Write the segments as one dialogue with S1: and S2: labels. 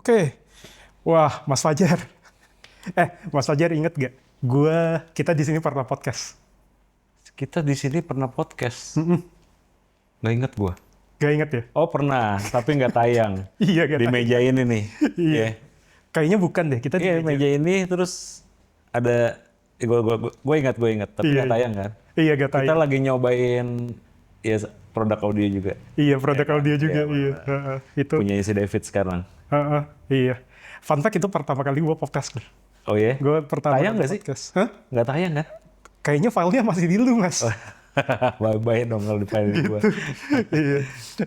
S1: Oke. Wah, Mas Fajar. Mas Fajar inget gak? Kita di sini pernah podcast.
S2: Kita di sini pernah podcast.
S1: Mm-mm.
S2: Nggak inget gua.
S1: Gak inget ya?
S2: Oh pernah, tapi nggak tayang.
S1: Iya, gak
S2: Di
S1: tahu.
S2: meja ini nih.
S1: Iya.
S2: Iya.
S1: Kayaknya bukan deh, kita di
S2: Iya,
S1: meja.
S2: meja ini terus ada, gue ingat, tapi
S1: Iya,
S2: nggak tayang kan.
S1: iya gak
S2: Kita
S1: tahu.
S2: lagi nyobain ya produk audio juga.
S1: Iya, produk
S2: Iya kan?
S1: audio juga.
S2: Iya,
S1: Iya.
S2: benar.
S1: Itu.
S2: Punya si David sekarang.
S1: Iya. Fun fact itu pertama kali gue podcast.
S2: Oh iya?
S1: Gue pertama
S2: Tayang
S1: kali
S2: nggak sih?
S1: podcast. Hah?
S2: Nggak tayang kan?
S1: Kayaknya filenya masih di lu, Mas.
S2: Bye-bye dong kalau di file gua.
S1: Iya.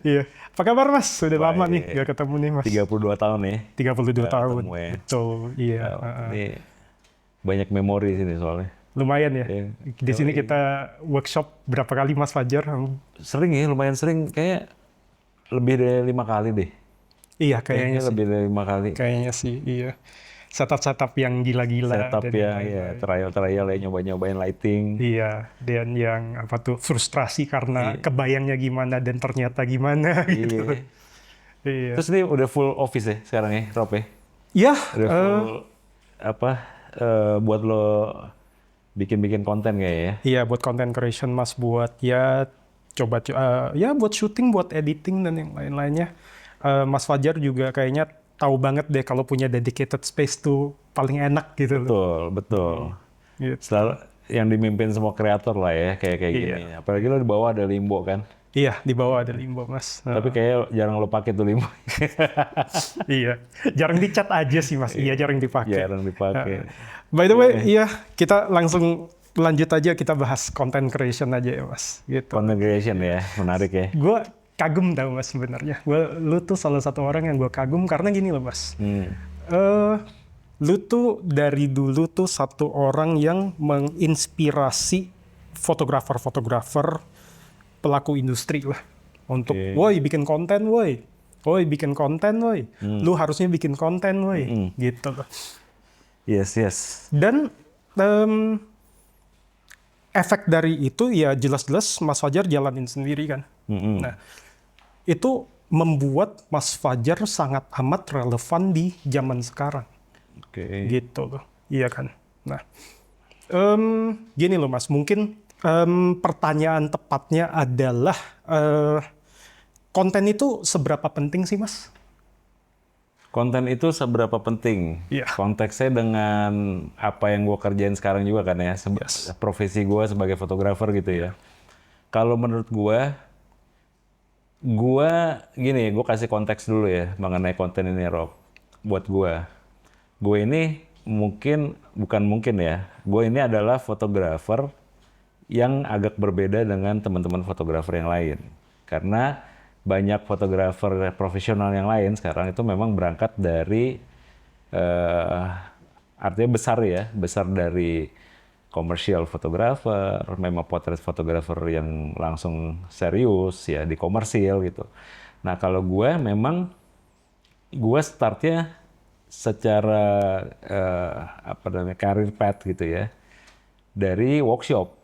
S1: Iya. Apa kabar, Mas? Sudah lama nih
S2: Baik.
S1: gak ketemu nih, Mas.
S2: 32 tahun ya.
S1: 32
S2: Nggak
S1: tahun.
S2: ketemu ya.
S1: Betul. Iya.
S2: Ini banyak memori sini soalnya.
S1: Lumayan ya.
S2: Iya.
S1: Di sini kita workshop berapa kali, Mas Fajar?
S2: Sering ya, lumayan sering. Kayak lebih dari 5 kali deh.
S1: Iya, kayaknya sih.
S2: Lebih dari 5 kali.
S1: Kayaknya sih, iya. Setup-setup yang gila-gila.
S2: Setup
S1: dan
S2: ya,
S1: yang
S2: ya
S1: lain-lain.
S2: trial ya, nyobain lighting.
S1: Iya, dan yang apa tuh frustrasi karena kebayangnya gimana dan ternyata gimana gitu.
S2: Iya.
S1: Iya.
S2: Terus ini udah full office ya sekarang ya, Rob ya?
S1: Ya,
S2: Udah full buat lo bikin konten kayak ya?
S1: iya buat content creation Mas, buat ya coba ya buat syuting, buat editing dan yang lain-lainnya. Mas Fajar juga kayaknya tahu banget deh kalau punya dedicated space tuh paling enak gitu loh.
S2: Betul.
S1: Gitu.
S2: Selalu yang dimimpin semua kreator lah ya, kayak
S1: Iya.
S2: gini. Apalagi lo di bawah ada Limbo kan?
S1: Iya, di bawah ada Limbo, Mas.
S2: Tapi kayak jarang lo pakai tuh Limbo.
S1: Iya, jarang dicat aja sih, Mas. Iya, jarang dipakai.
S2: Jarang dipakai.
S1: By the way, iya, kita langsung lanjut aja, kita bahas content creation aja ya, Mas. Gitu.
S2: Content creation ya, menarik ya.
S1: Gue kagum tau, Mas, sebenarnya. Lu tuh salah satu orang yang gue kagum karena gini loh, Mas. Lu tuh dari dulu tuh satu orang yang menginspirasi fotografer-fotografer, pelaku industri lah. Untuk, woi bikin konten, woi. Woi bikin konten, woi. Lu harusnya bikin konten, woi. Gitu loh.
S2: Yes.
S1: Dan efek dari itu ya jelas-jelas Mas Fajar jalanin sendiri kan. Nah, itu membuat Mas Fajar sangat amat relevan di zaman sekarang.
S2: Oke.
S1: Gitu loh. Iya kan. Nah, gini loh Mas, mungkin pertanyaan tepatnya adalah konten itu seberapa penting sih Mas?
S2: Konten itu seberapa penting?
S1: Iya.
S2: Konteksnya dengan apa yang gue kerjain sekarang juga kan ya, profesi gue sebagai fotografer gitu ya. Kalau menurut gue gini, gue kasih konteks dulu ya mengenai konten ini, Rob. Buat gue ini bukan mungkin ya, gue ini adalah fotografer yang agak berbeda dengan teman-teman fotografer yang lain. Karena banyak fotografer profesional yang lain sekarang itu memang berangkat dari artinya besar dari komersial fotografer, memang potret fotografer yang langsung serius ya di komersil gitu. Nah kalau gue startnya secara career path gitu ya dari workshop.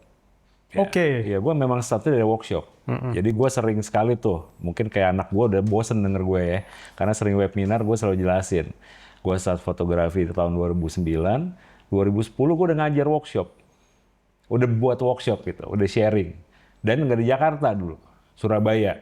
S1: Oke.
S2: Ya gue memang startnya dari workshop. Jadi gue sering sekali tuh, mungkin kayak anak gue udah bosen denger gue ya. Karena sering webinar gue selalu jelasin. Gue start fotografi di tahun 2009, 2010 gue udah ngajar workshop. Udah buat workshop gitu, udah sharing. Dan nggak di Jakarta dulu, Surabaya.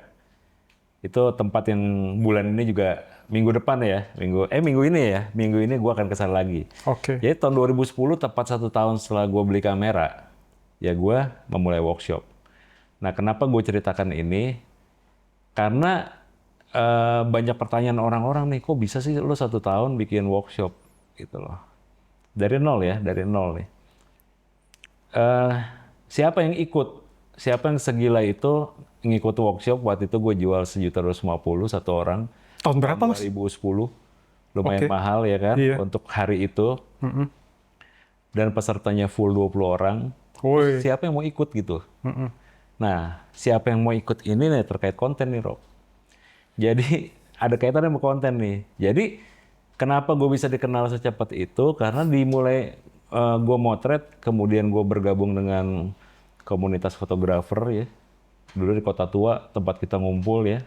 S2: Itu tempat yang bulan ini juga, minggu depan ya, minggu ini gue akan kesana lagi.
S1: Oke.
S2: Jadi tahun 2010, tepat 1 tahun setelah gue beli kamera, ya gue memulai workshop. Nah, kenapa gue ceritakan ini? Karena banyak pertanyaan orang-orang nih, kok bisa sih lo 1 tahun bikin workshop gitu loh. Dari nol nih. Siapa yang ikut? Siapa yang segila itu ngikut workshop? Waktu itu gue jual 1.250.000 satu orang.
S1: Tahun berapa Mas?
S2: 2010. Lumayan
S1: Oke.
S2: mahal ya kan,
S1: Iya.
S2: untuk hari itu. Dan pesertanya full 20 orang.
S1: Woi.
S2: Siapa yang mau ikut gitu? Nah, siapa yang mau ikut ini nih terkait konten nih, Rob. Jadi, ada kaitannya sama konten nih. Jadi, kenapa gue bisa dikenal secepat itu? Karena dimulai gue motret, kemudian gue bergabung dengan komunitas fotografer ya. Dulu di Kota Tua, tempat kita ngumpul ya.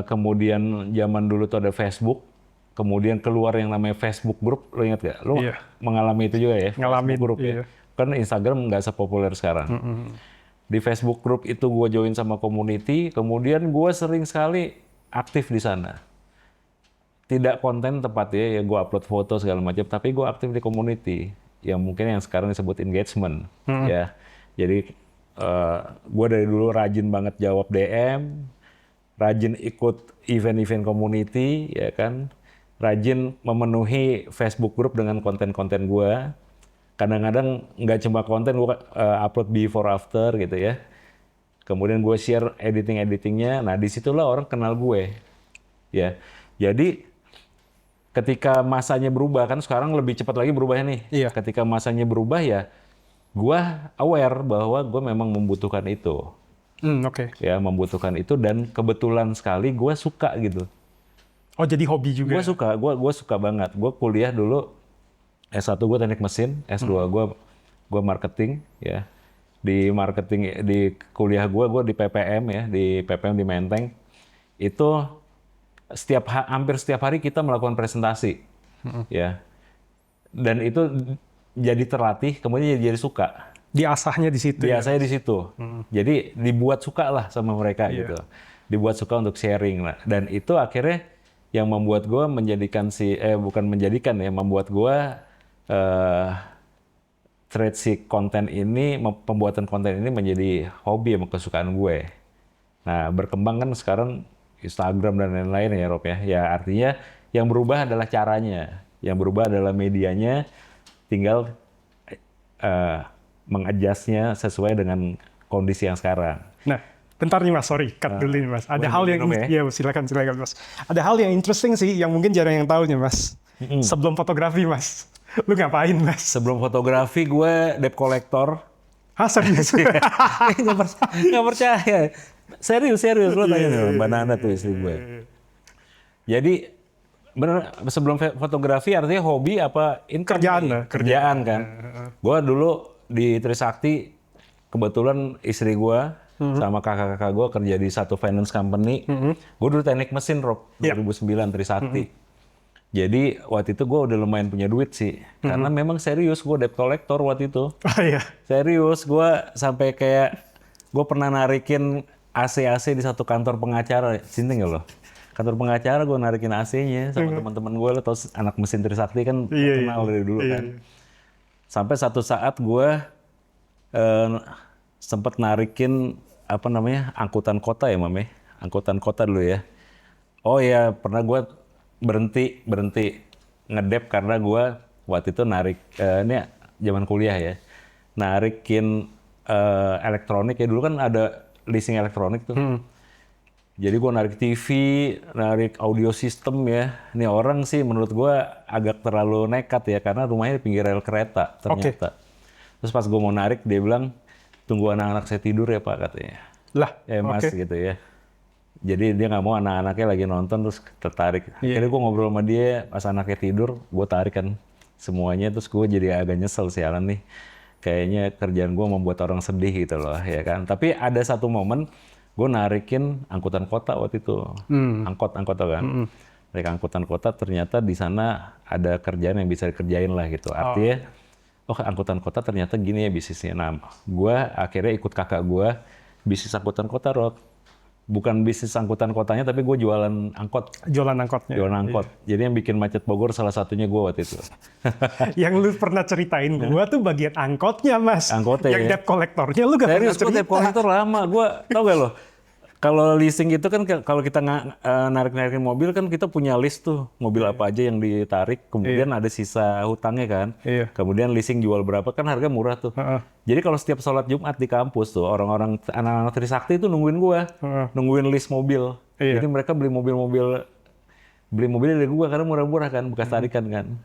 S2: Kemudian zaman dulu tuh ada Facebook. Kemudian keluar yang namanya Facebook Group, lo ingat gak? Lo
S1: Iya.
S2: mengalami itu juga ya?
S1: Ngalamin,
S2: Facebook Group
S1: iya.
S2: ya? Kan Instagram nggak sepopuler sekarang. Di Facebook Group itu gue join sama community, kemudian gue sering sekali aktif di sana. Tidak konten tepat ya gue upload foto segala macam, tapi gue aktif di community, yang mungkin yang sekarang disebut engagement. Ya. Jadi gue dari dulu rajin banget jawab DM, rajin ikut event-event community, ya kan, rajin memenuhi Facebook group dengan konten-konten gue. Kadang-kadang nggak cuma konten, gue upload before after gitu ya. Kemudian gue share editing-editingnya. Nah disitulah orang kenal gue. Ya, jadi ketika masanya berubah, kan sekarang lebih cepat lagi berubahnya nih.
S1: Iya.
S2: Ketika masanya berubah ya, gue aware bahwa gue memang membutuhkan itu.
S1: Oke.
S2: Ya, membutuhkan itu, dan kebetulan sekali gue suka gitu.
S1: Oh, jadi hobi juga.
S2: Gue suka banget. Gue kuliah dulu S1 gue teknik mesin, S2 gue marketing ya. Di marketing di kuliah gue di PPM ya, di PPM di Menteng. Itu hampir setiap hari kita melakukan presentasi. Ya. Dan itu jadi terlatih, kemudian jadi suka.
S1: Diasahnya di situ.
S2: Biasanya di situ. Jadi dibuat suka lah sama mereka gitu. Dibuat suka untuk sharing lah. Dan itu akhirnya yang membuat gue membuat gue trade si konten ini, pembuatan konten ini menjadi hobi sama kesukaan gue. Nah, berkembang kan sekarang Instagram dan lain-lain ya Rob ya. Ya artinya yang berubah adalah caranya. Yang berubah adalah medianya, tinggal mengadjustnya sesuai dengan kondisi yang sekarang.
S1: Nah, bentar nih Mas, sorry, cut dulu nih Mas. Ada hal yang, ya silakan Mas. Ada hal yang interesting sih, yang mungkin jarang yang tahu nih Mas. Sebelum fotografi Mas, lu ngapain Mas?
S2: Sebelum fotografi gue debt collector.
S1: Hah, serius?
S2: Nggak percaya. Serius, lo tanya nih, Mbak Nana tuh istri gue. Jadi, bener, sebelum fotografi artinya hobi apa income? Kerjaan kan. Gue dulu di Trisakti, kebetulan istri gue sama kakak-kakak gue kerja di satu finance company. Gue dulu teknik mesin, Rob, 2009 Trisakti. Jadi waktu itu gue udah lumayan punya duit sih. Karena memang serius gue debt collector waktu itu. Serius, gue sampai kayak gue pernah narikin AC di satu kantor pengacara. Cinta nggak lo? Kantor pengacara gue narikin AC-nya sama teman-teman gue, lo tau anak mesin Trisakti kan kenal dari dulu kan. Sampai satu saat gue sempet narikin angkutan kota ya Mame, angkutan kota dulu ya. Oh ya, pernah gue berhenti ngedep karena gue waktu itu narik ini zaman kuliah ya, narikin elektronik ya, dulu kan ada leasing elektronik tuh. Jadi gue narik TV, narik audio system ya. Ini orang sih menurut gue agak terlalu nekat ya, karena rumahnya di pinggir rel kereta ternyata. Terus pas gue mau narik, dia bilang, tunggu anak-anak saya tidur ya Pak, katanya.
S1: Lah,
S2: Mas gitu ya. Jadi dia nggak mau anak-anaknya lagi nonton terus tertarik. Akhirnya gue ngobrol sama dia, pas anaknya tidur, gue tarik kan semuanya. Terus gue jadi agak nyesel, sialan nih. Kayaknya kerjaan gue membuat orang sedih gitu loh, ya kan. Tapi ada satu momen, gue narikin angkutan kota waktu itu, angkot kan, narik angkutan kota, ternyata di sana ada kerjaan yang bisa dikerjain lah gitu. Artinya, angkutan kota ternyata gini ya bisnisnya. Nah, gue akhirnya ikut kakak gue bisnis angkutan kota, Rod. Bukan bisnis angkutan kotanya, tapi gue jualan angkot.
S1: Jualan angkotnya.
S2: Jualan angkot. Jadi yang bikin macet Bogor salah satunya gue waktu itu.
S1: Yang lu pernah ceritain gue tuh bagian angkotnya, Mas.
S2: Angkotnya
S1: yang
S2: ya.
S1: debt kolektornya lu gak pernah cerita.
S2: Serius, gue debt kolektor lama. Gue tau gak lo? Kalau leasing itu kan kalau kita narik-narikin mobil kan kita punya list tuh mobil apa aja yang ditarik, kemudian ada sisa hutangnya kan, kemudian leasing jual berapa kan harga murah tuh. Jadi kalau setiap sholat Jumat di kampus tuh orang-orang anak-anak Trisakti tuh nungguin gua, nungguin list mobil. Jadi mereka beli mobil dari gua karena murah-murah kan, bekas tarikan kan.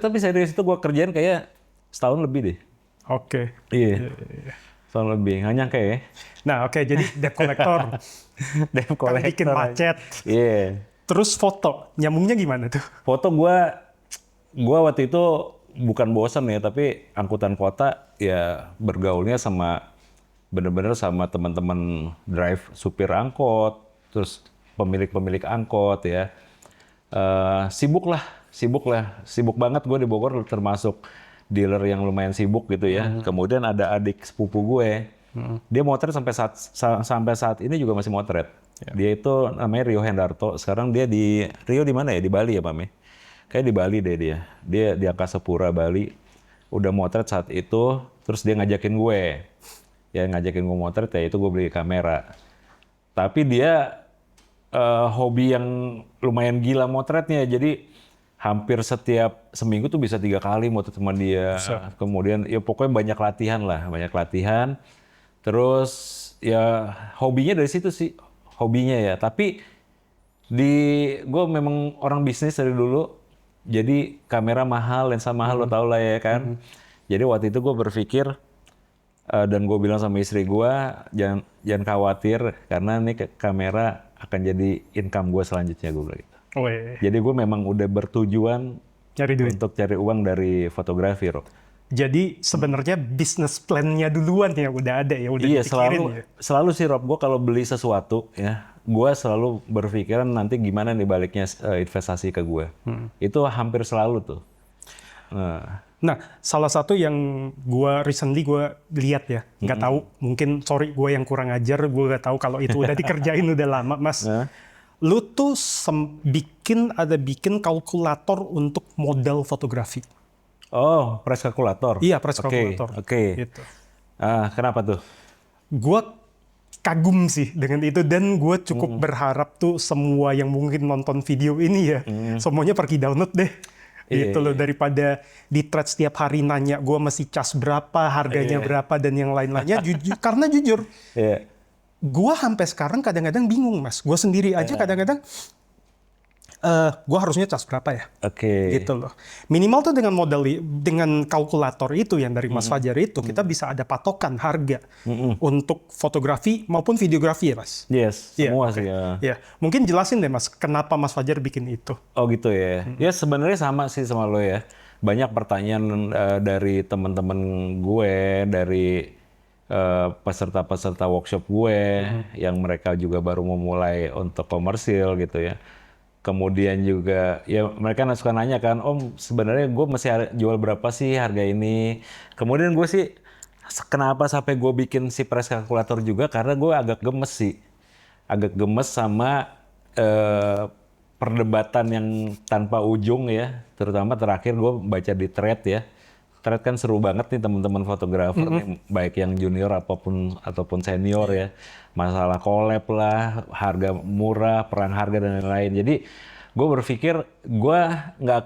S2: Tapi serius itu gua kerjain kayak setahun lebih deh. Iya. Setahun lebih, nggak nyangka ya.
S1: Nah jadi debt collector.
S2: Debt collector.
S1: Bikin macet.
S2: Iya.
S1: Terus foto, nyambungnya gimana tuh?
S2: Foto gua waktu itu bukan bosan ya, tapi angkutan kota ya bergaulnya sama bener-bener sama teman-teman supir angkot, terus pemilik angkot ya. Sibuk banget gue di Bogor, termasuk dealer yang lumayan sibuk gitu ya. Kemudian ada adik sepupu gue, dia motret sampai saat ini juga masih motret. Dia itu namanya Rio Hendarto. Sekarang dia di Rio di mana ya? Di Bali ya, Pak Me? Kayak di Bali deh dia. Dia di Angkasa Pura Bali. Udah motret saat itu, terus dia ngajakin gue. Ya ngajakin gue motret ya itu gue beli kamera. Tapi dia hobi yang lumayan gila motretnya. Jadi hampir setiap seminggu tuh bisa 3 kali motret sama dia. Kemudian ya pokoknya banyak latihan. Terus ya hobinya dari situ sih, hobinya ya. Tapi gue memang orang bisnis dari dulu. Jadi kamera mahal, lensa mahal lo tau lah ya kan. Jadi waktu itu gue berpikir dan gue bilang sama istri gue jangan khawatir karena ini kamera akan jadi income gue selanjutnya, gue bilang gitu. Jadi gue memang udah bertujuan
S1: Cari duit.
S2: untuk cari uang dari fotografi, Rob.
S1: Jadi sebenarnya bisnis plan-nya duluan ya udah ada ya, udah
S2: Iya,
S1: dipikirin ya.
S2: selalu sih Rob, gue kalau beli sesuatu ya, gue selalu berpikiran nanti gimana nih baliknya investasi ke gue. Itu hampir selalu tuh.
S1: Nah, salah satu yang recently gue lihat ya, nggak tahu, mungkin sorry gue yang kurang ajar, gue nggak tahu kalau itu udah dikerjain udah lama, Mas. Lu tuh bikin kalkulator untuk model fotografi.
S2: Oh, price kalkulator.
S1: Iya, price kalkulator.
S2: Oke.
S1: Gitu.
S2: Kenapa tuh?
S1: Gue kagum sih dengan itu dan gue cukup berharap tuh semua yang mungkin nonton video ini ya, semuanya pergi download deh. Gitu loh, daripada di thread setiap hari nanya gue mesti cas berapa, harganya berapa dan yang lain-lainnya. Karena jujur, gue sampai sekarang kadang-kadang bingung, Mas. Gue sendiri aja kadang-kadang gue harusnya cas berapa ya? Gitu loh. Minimal tuh dengan kalkulator itu yang dari Mas Fajar itu kita bisa ada patokan harga untuk fotografi maupun videografi ya, Mas.
S2: Yes, semua sih ya.
S1: Ya, mungkin jelasin deh, Mas, kenapa Mas Fajar bikin itu?
S2: Oh gitu ya. Ya sebenarnya sama sih sama lo ya. Banyak pertanyaan dari teman-teman gue, dari peserta-peserta workshop gue yang mereka juga baru memulai untuk komersil gitu ya. Kemudian juga ya mereka suka nanya kan, Om sebenarnya gue mesti jual berapa sih harga ini? Kemudian gue sih kenapa sampai gue bikin si price kalkulator juga karena gue agak gemes sama perdebatan yang tanpa ujung ya, terutama terakhir gue baca di thread ya. Thread kan seru banget nih teman-teman fotografer nih, baik yang junior ataupun senior ya. Masalah collab lah, harga murah, perang harga dan lain-lain. Jadi gue berpikir gue nggak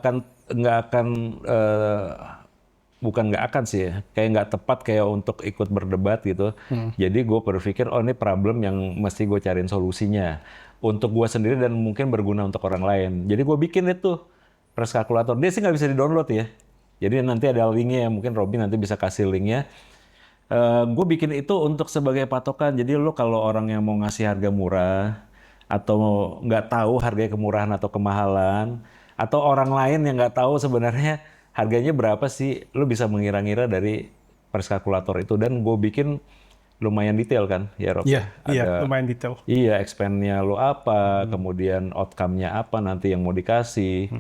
S2: akan sih ya, kayak nggak tepat kayak untuk ikut berdebat gitu. Jadi gue berpikir ini problem yang mesti gue cariin solusinya untuk gue sendiri dan mungkin berguna untuk orang lain. Jadi gue bikin itu price kalkulator. Dia sih nggak bisa di-download ya. Jadi nanti ada linknya ya, mungkin Robby nanti bisa kasih linknya. Gue bikin itu untuk sebagai patokan. Jadi lo kalau orang yang mau ngasih harga murah atau nggak tahu harga kemurahan atau kemahalan, atau orang lain yang nggak tahu sebenarnya harganya berapa sih, lo bisa mengira-ngira dari price kalkulator itu. Dan gue bikin lumayan detail kan ya Rob?
S1: Iya, lumayan detail.
S2: Iya, expand-nya lo apa, kemudian outcome-nya apa nanti yang mau dikasih.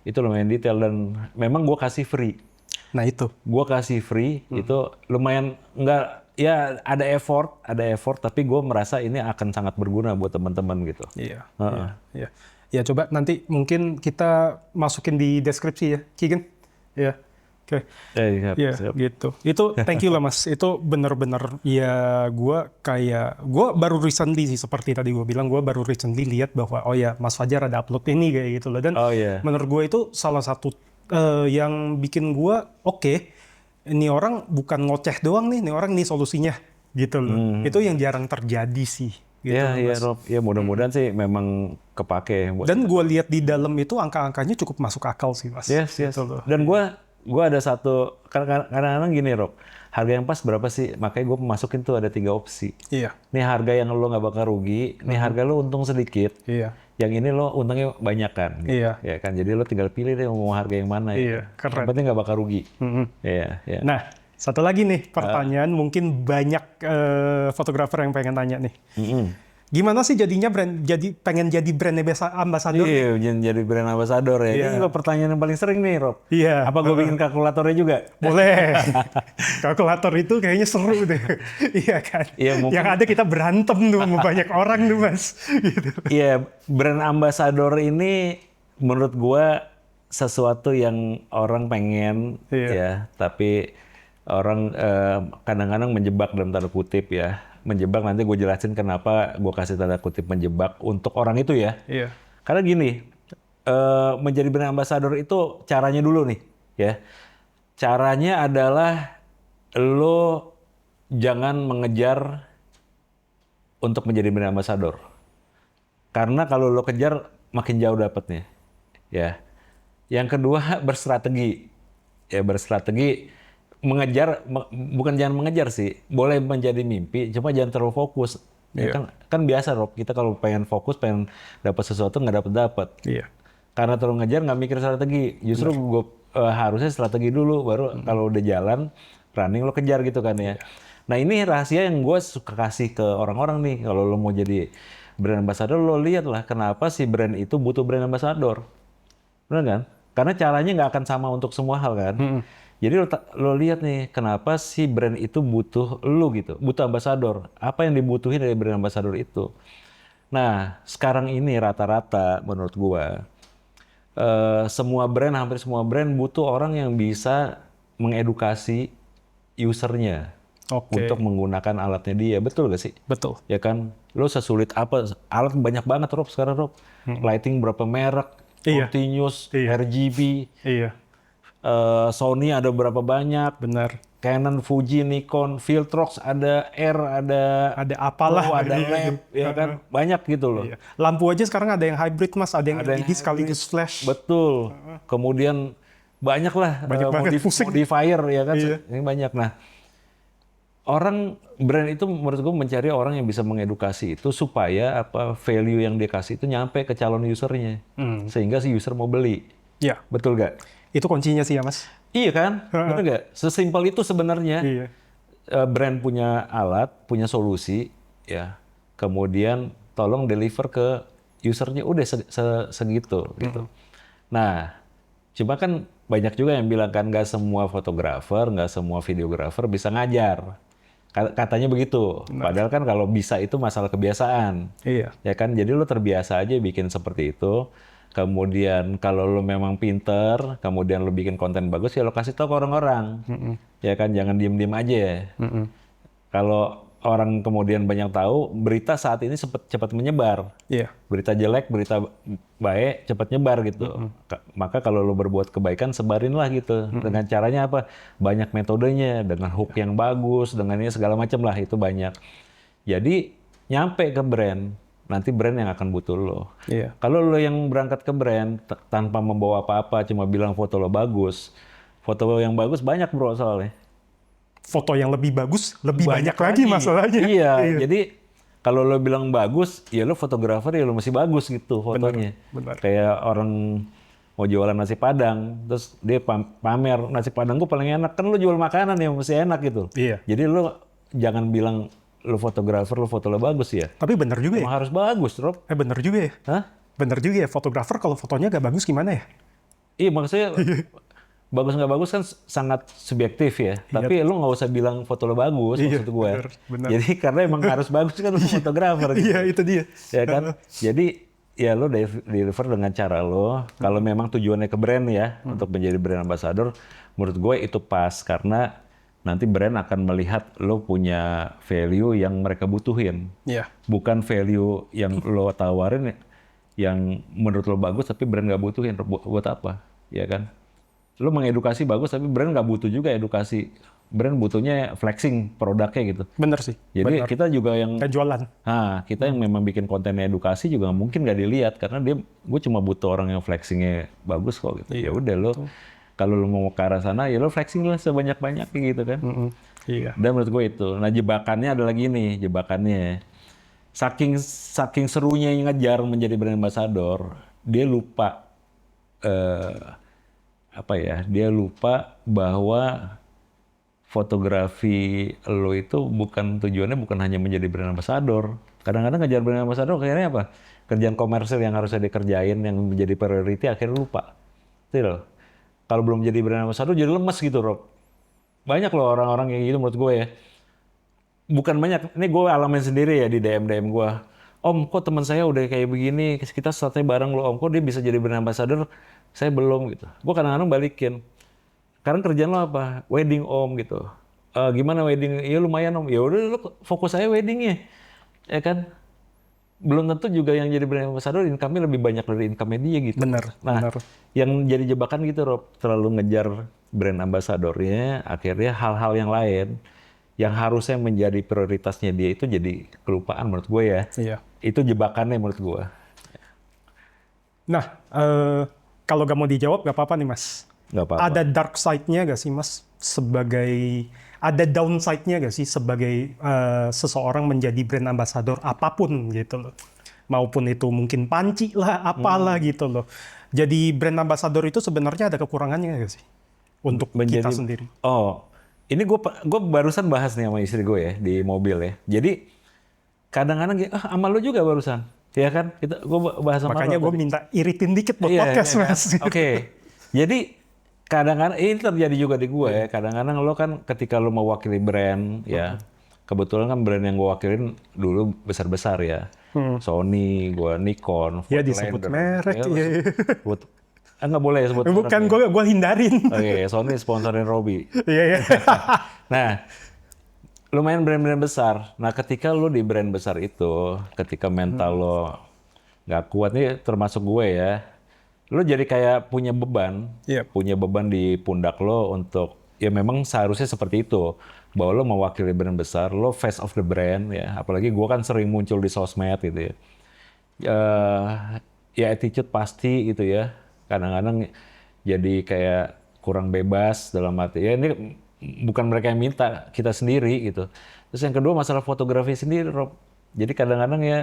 S2: Itu lumayan detail dan memang gue kasih free.
S1: Nah itu.
S2: Gue kasih free, itu lumayan ya ada effort tapi gue merasa ini akan sangat berguna buat teman-teman gitu.
S1: Iya. Ya coba nanti mungkin kita masukin di deskripsi ya, Kigen. Ya. Oke.
S2: Siap.
S1: Gitu. Itu thank you lah, Mas. Itu bener-bener ya gue baru recently sih seperti tadi gue bilang, gue baru recently lihat bahwa oh ya Mas Fajar ada upload ini kayak gitu loh. Dan menurut gue itu salah satu yang bikin gue oke, ini orang bukan ngoceh doang nih, ini orang nih solusinya gitu loh. Itu yang jarang terjadi sih. Gitu,
S2: Rob. Ya mudah-mudahan sih memang kepake.
S1: Dan gue lihat di dalam itu angka-angkanya cukup masuk akal sih, Mas.
S2: Yes.
S1: Gitu loh.
S2: Dan gue ada satu, kadang-kadang gini Rob, harga yang pas berapa sih? Makanya gue masukin tuh ada 3 opsi.
S1: Iya.
S2: Nih harga yang lo nggak bakal rugi, nih harga lo untung sedikit.
S1: Iya.
S2: Yang ini lo untungnya banyak kan. Gitu.
S1: Iya.
S2: Ya kan, jadi lo tinggal pilih deh mau harga yang mana.
S1: Iya, keren.
S2: Yang penting nggak bakal rugi. Iya.
S1: Nah, satu lagi nih pertanyaan, mungkin banyak fotografer yang pengen tanya nih. Gimana sih jadinya pengen jadi brand ambassador?
S2: Iya, jadi brand ambassador ya.
S1: Iya.
S2: Ini juga pertanyaan yang paling sering nih, Rob.
S1: Iya.
S2: Apa gue bikin kalkulatornya juga?
S1: Boleh. Kalkulator itu kayaknya seru deh. Iya kan?
S2: Iya, mungkin.
S1: Yang ada kita berantem tuh sama banyak orang tuh, Mas. Gitu.
S2: Iya, brand ambassador ini menurut gue sesuatu yang orang pengen ya, tapi orang kadang-kadang menjebak dalam tanda kutip ya. Menjebak, nanti gue jelasin kenapa gue kasih tanda kutip menjebak untuk orang itu ya.
S1: Iya.
S2: Karena gini, menjadi brand ambassador itu caranya dulu nih ya. Caranya adalah lo jangan mengejar untuk menjadi brand ambassador. Karena kalau lo kejar makin jauh dapatnya. Ya. Yang kedua, berstrategi. Ya, berstrategi. Bukan jangan mengejar sih, boleh menjadi mimpi, cuma jangan terlalu fokus. Ya, kan biasa, Rob, kita kalau pengen fokus, pengen dapat sesuatu nggak dapat.
S1: Iya.
S2: Karena terlalu ngejar nggak mikir strategi. Justru gue harusnya strategi dulu, baru kalau udah jalan running lo kejar gitu kan ya. Nah, ini rahasia yang gue suka kasih ke orang-orang nih. Kalau lo mau jadi brand ambassador, lo lihat lah kenapa si brand itu butuh brand ambassador. Benar kan? Karena caranya nggak akan sama untuk semua hal kan. Jadi lo lihat nih, kenapa si brand itu butuh lo gitu, butuh ambasador. Apa yang dibutuhin dari brand ambasador itu? Nah, sekarang ini rata-rata menurut gua, hampir semua brand butuh orang yang bisa mengedukasi usernya untuk menggunakan alatnya dia. Betul gak sih?
S1: Betul.
S2: Ya kan, lo sesulit apa? Alat banyak banget, Rob, sekarang, Rob. Lighting berapa merek, Continuous, RGB.
S1: Iya.
S2: Sony ada berapa banyak,
S1: Benar.
S2: Canon, Fuji, Nikon, Viltrox, ada R, ada
S1: apalah,
S2: ada LED, ya kan, banyak gitu loh.
S1: Iya. Lampu aja sekarang ada yang hybrid, Mas, ada yang LED sekaligus flash.
S2: Betul. Kemudian banyak lah modifier ya kan, ini banyak. Nah, brand itu menurut gue mencari orang yang bisa mengedukasi itu supaya value yang dia kasih itu nyampe ke calon usernya, sehingga si user mau beli.
S1: Iya.
S2: Betul gak?
S1: Itu kuncinya sih ya, Mas.
S2: Iya kan? Bener nggak? Sesimpel itu sebenarnya.
S1: Iya.
S2: Brand punya alat, punya solusi, ya. Kemudian tolong deliver ke usernya, udah segitu. Gitu. Nah, cuma kan banyak juga yang bilang kan nggak semua fotografer, nggak semua videografer bisa ngajar. Katanya begitu. Padahal kan kalau bisa itu masalah kebiasaan.
S1: Iya.
S2: Ya kan? Jadi lo terbiasa aja bikin seperti itu. Kemudian kalau lo memang pinter, kemudian lo bikin konten bagus, ya lo kasih tahu ke orang-orang. Ya kan, jangan diem-diem aja. Kalau orang kemudian banyak tahu, berita saat ini cepat menyebar.
S1: Iya.
S2: Berita jelek, berita baik, cepat nyebar gitu. Maka kalau lo berbuat kebaikan, sebarinlah gitu. Dengan caranya apa? Banyak metodenya, dengan hook yang bagus, dengan ini segala macam lah, itu banyak. Jadi nyampe ke brand. Nanti brand yang akan butuh lo.
S1: Iya.
S2: Kalau lo yang berangkat ke brand tanpa membawa apa-apa, cuma bilang foto lo bagus, foto lo yang bagus banyak, bro, soalnya.
S1: Foto yang lebih bagus, lebih banyak lagi masalahnya.
S2: Iya, jadi kalau lo bilang bagus, ya lo fotografer, ya lo masih bagus gitu fotonya.
S1: Benar.
S2: Kayak orang mau jualan nasi Padang, terus dia pamer, nasi Padang gue paling enak. Kan lo jual makanan yang masih enak gitu.
S1: Iya.
S2: Jadi lo jangan bilang lo fotografer, lo foto lo bagus ya.
S1: Tapi benar juga ya.
S2: Harus bagus, Rob.
S1: Benar juga ya.
S2: Hah?
S1: Benar juga ya, fotografer kalau fotonya nggak bagus gimana ya?
S2: Iya, maksudnya bagus nggak bagus kan sangat subjektif ya. Tapi lo nggak usah bilang foto lo bagus, maksud gue.
S1: Benar.
S2: Jadi karena emang harus bagus kan lo fotografer. Gitu.
S1: Iya, itu dia.
S2: Ya kan? Jadi ya lo deliver dengan cara lo. Kalau memang tujuannya ke brand ya, untuk menjadi brand ambassador, menurut gue itu pas. Karena nanti brand akan melihat lo punya value yang mereka butuhin.
S1: Iya.
S2: Bukan value yang lo tawarin yang menurut lo bagus tapi brand nggak butuhin. Buat apa? Ya kan? Lo mengedukasi bagus tapi brand nggak butuh juga edukasi. Brand butuhnya flexing produknya gitu.
S1: Bener sih.
S2: Jadi kita juga yang
S1: jualan.
S2: Kita yang memang bikin konten edukasi juga mungkin nggak dilihat karena gue cuma butuh orang yang flexingnya bagus kok gitu. Ya udah lo. Kalau lo mau ke arah sana, ya lo flexing lah sebanyak-banyaknya gitu kan.
S1: Iya.
S2: Dan menurut gue itu. Nah, jebakannya adalah gini, jebakannya. Saking serunya yang ngejar menjadi brand ambassador, dia lupa dia lupa bahwa fotografi lo itu tujuannya bukan hanya menjadi brand ambassador. Kadang-kadang ngejar brand ambassador kayaknya apa? Kerjaan komersil yang harusnya dikerjain, yang menjadi priority akhirnya lupa. Itu loh. Kalau belum jadi brand ambassador jadi lemes gitu, Rob. Banyak loh orang-orang kayak gitu menurut gue ya. Bukan banyak, ini gue alamin sendiri ya di DM gue. Om, kok teman saya udah kayak begini, kita startnya bareng loh Om, kok dia bisa jadi brand ambassador, saya belum gitu. Gue kadang-kadang balikin. Sekarang kerjaan lo apa? Wedding Om gitu. Gimana wedding? Ya lumayan Om. Ya udah lo fokus aja weddingnya. Ya kan? Belum tentu juga yang jadi brand ambassador income-nya lebih banyak dari income-nya dia gitu.
S1: Bener,
S2: Nah,
S1: bener.
S2: yang jadi jebakan gitu Rob, terlalu ngejar brand ambassador-nya, akhirnya hal-hal yang lain yang harusnya menjadi prioritasnya dia itu jadi kelupaan menurut gue ya.
S1: Iya.
S2: Itu jebakannya menurut gue.
S1: Nah, kalau gak mau dijawab gak apa-apa nih Mas.
S2: Nggak apa-apa.
S1: Ada dark side-nya gak sih Mas? Ada downside-nya gak sih sebagai seseorang menjadi brand ambassador apapun gitu loh. Maupun itu mungkin panci lah, apalah gitu loh. Jadi brand ambassador itu sebenarnya ada kekurangannya gak sih? Untuk kita sendiri.
S2: Oh, ini gue barusan bahas nih sama istri gue ya di mobil ya. Jadi kadang-kadang sama lu juga barusan, ya kan? Gue bahas sama
S1: Makanya gue minta iritin dikit buat podcast
S2: iya,
S1: Mas.
S2: Oke. Jadi kadang-kadang ini terjadi juga di gue ya. Kadang-kadang lo kan ketika lo mewakili brand ya. Kebetulan kan brand yang gue wakilin dulu besar-besar ya. Sony, gue Nikon,
S1: Ya disebut merek.
S2: Ya, nggak boleh sebut merek.
S1: Bukan, gue hindarin.
S2: Oke, Sony sponsorin Robby.
S1: Iya, iya.
S2: Nah, lumayan brand-brand besar. Nah, ketika lo di brand besar itu, ketika mental lo nggak kuat nih, termasuk gue ya, lo jadi kayak punya beban,
S1: Yep.
S2: punya beban di pundak lo untuk, ya memang seharusnya seperti itu, bahwa lo mewakili brand besar, lo face of the brand ya, apalagi gue kan sering muncul di sosmed gitu ya. Ya attitude pasti gitu ya, kadang-kadang jadi kayak kurang bebas dalam arti, ya ini bukan mereka yang minta, kita sendiri gitu. Terus yang kedua masalah fotografi sendiri, Rob. Jadi kadang-kadang ya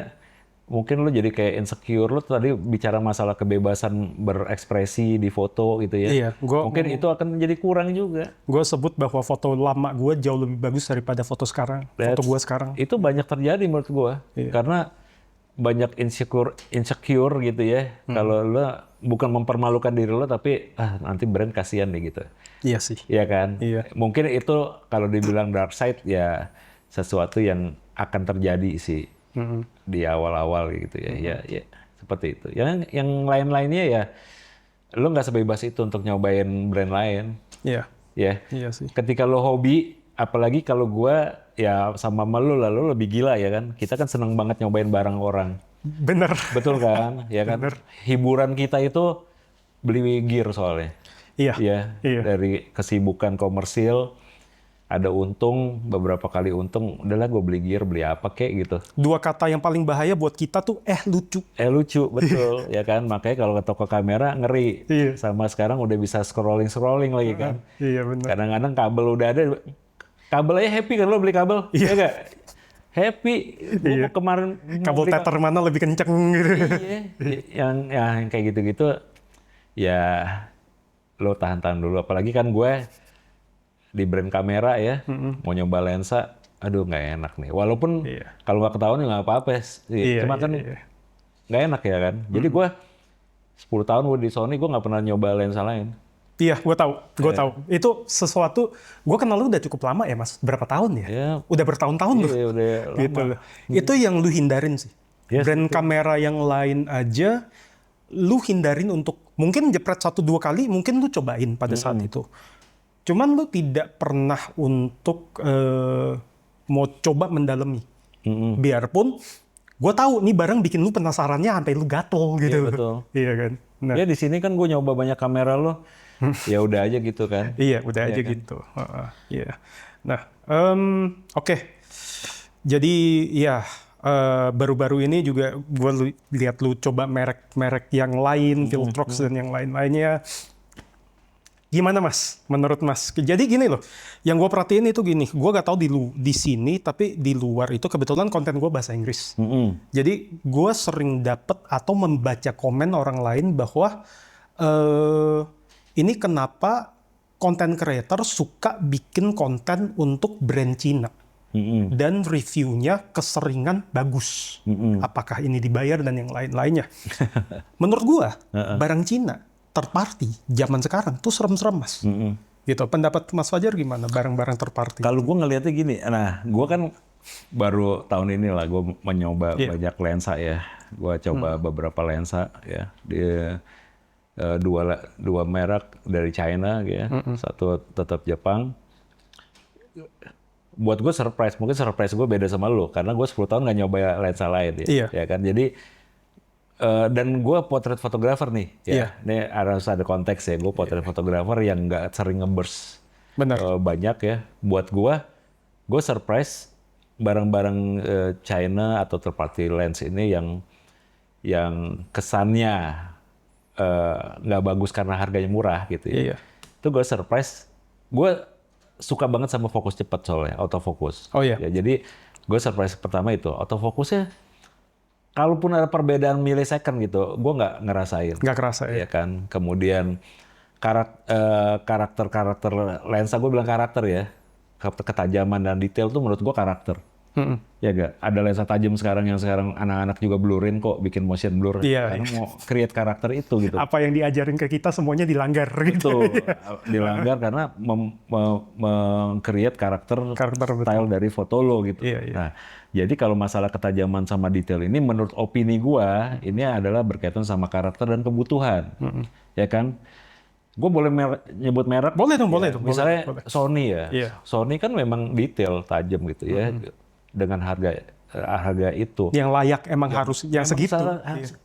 S2: mungkin lo jadi kayak insecure. Lo tadi bicara masalah kebebasan berekspresi di foto gitu ya.
S1: Iya,
S2: Mungkin itu akan menjadi kurang juga.
S1: gue sebut bahwa foto lama gue jauh lebih bagus daripada foto sekarang. Foto gue sekarang.
S2: Itu banyak terjadi menurut gue.
S1: Iya.
S2: Karena banyak insecure gitu ya. Kalau lo bukan mempermalukan diri lo, tapi nanti brand kasihan nih gitu.
S1: Iya sih.
S2: Iya kan?
S1: Iya.
S2: Mungkin itu kalau dibilang dark side ya sesuatu yang akan terjadi sih di awal-awal gitu ya. Ya seperti itu. Yang lain-lainnya ya lo nggak sebebas itu untuk nyobain brand lain.
S1: Iya.
S2: Ya.
S1: Iya sih.
S2: Ketika lo hobi, apalagi kalau gua ya sama lo lah, lo lebih gila ya kan. Kita kan seneng banget nyobain barang orang.
S1: Bener.
S2: Betul kan? Ya kan?
S1: Bener.
S2: Hiburan kita itu beli gear soalnya.
S1: Iya.
S2: Ya,
S1: Iya.
S2: dari kesibukan komersil, ada untung, beberapa kali untung, udahlah gue beli gear, beli apa kek gitu.
S1: Dua kata yang paling bahaya buat kita tuh lucu.
S2: Lucu, betul, ya kan? Makanya kalau ke toko kamera ngeri.
S1: Iya.
S2: Sama sekarang udah bisa scrolling lagi kan.
S1: Iya bener.
S2: Kadang-kadang kabel udah ada, kabel aja happy kan lo beli kabel,
S1: Iya.
S2: ya nggak? Happy. Gue
S1: Iya.
S2: kemarin
S1: Kabel
S2: beli
S1: tether mana lebih kenceng gitu.
S2: Iya, yang kayak gitu-gitu, ya lo tahan-tahan dulu. Apalagi kan gue di brand kamera ya, mau nyoba lensa, aduh nggak enak nih. Walaupun
S1: Iya.
S2: kalau nggak ketahuan ya nggak apa-apa sih.
S1: Iya,
S2: Cuma
S1: iya,
S2: kan
S1: iya.
S2: nggak enak ya kan. Jadi gue 10 tahun gue di Sony, gue nggak pernah nyoba lensa lain.
S1: Iya, gue tahu. Itu sesuatu, gue kenal lu udah cukup lama ya Mas. Berapa tahun ya?
S2: Ya.
S1: Udah bertahun-tahun loh.
S2: Iya, udah lama.
S1: Gitu loh. Itu yang lu hindarin sih.
S2: Yes,
S1: Brand kamera yang lain aja, lu hindarin untuk, mungkin jepret 1-2 kali, mungkin lu cobain pada saat itu. Cuman lu tidak pernah untuk mau coba mendalami. Biarpun gue tahu nih barang bikin lu penasarannya sampai lu gatel gitu.
S2: Iya, betul.
S1: Iya kan. Nah,
S2: Ya di sini kan gue nyoba banyak kamera lo, ya udah aja gitu kan.
S1: iya, udah aja
S2: kan?
S1: gitu. Iya. Nah, oke. Jadi ya baru-baru ini juga gue lihat lu coba merek-merek yang lain, Viltrox dan yang lain-lainnya. Gimana Mas? Menurut Mas? Jadi gini loh, yang gue perhatiin itu gini, gue gak tahu di sini, tapi di luar itu kebetulan konten gue bahasa Inggris. Jadi gue sering dapet atau membaca komen orang lain bahwa ini kenapa content creator suka bikin konten untuk brand Cina. Dan reviewnya keseringan bagus. Apakah ini dibayar dan yang lain-lainnya. Menurut gua, barang Cina, third party, zaman sekarang tuh serem-serem, Mas. Gitu. Pendapat Mas Fajar gimana barang-barang third party?
S2: Kalau gue ngelihatnya gini, nah gue kan baru tahun ini lah gue mencoba banyak lensa ya. Gue coba beberapa lensa ya. Dua merek dari China ya. Satu tetap Jepang. Buat gue surprise, mungkin surprise gue beda sama lo karena gue 10 tahun nggak nyoba lensa lain ya kan. Jadi dan gue potret fotografer nih ya. Ini harus ada konteks ya, gue potret fotografer yang nggak sering nge-burst banyak ya. Buat gue surprise barang-barang China atau third party lens ini yang kesannya nggak bagus karena harganya murah gitu ya. Itu gue surprise. Gue suka banget sama fokus cepat soalnya, autofocus. Ya, jadi gue surprise pertama itu, autofocusnya kalaupun ada perbedaan millisecond gitu, gue nggak ngerasain.
S1: Nggak kerasa
S2: ya kan. Kemudian karakter lensa, gue bilang karakter ya, ketajaman dan detail tuh menurut gue karakter. Ya gak? Ada lensa tajam sekarang yang sekarang anak-anak juga blurin kok, bikin motion blur. Karena mau create karakter itu gitu.
S1: Apa yang diajarin ke kita semuanya dilanggar gitu.
S2: Dilanggar karena meng-create karakter style dari foto lo gitu. Nah, jadi kalau masalah ketajaman sama detail ini menurut opini gua, ini adalah berkaitan sama karakter dan kebutuhan. Ya kan? Gue boleh nyebut merek?
S1: Boleh dong, boleh dong.
S2: Misalnya
S1: boleh.
S2: Sony ya. Sony kan memang detail, tajam gitu ya. Dengan harga itu.
S1: Yang layak emang harus yang segitu.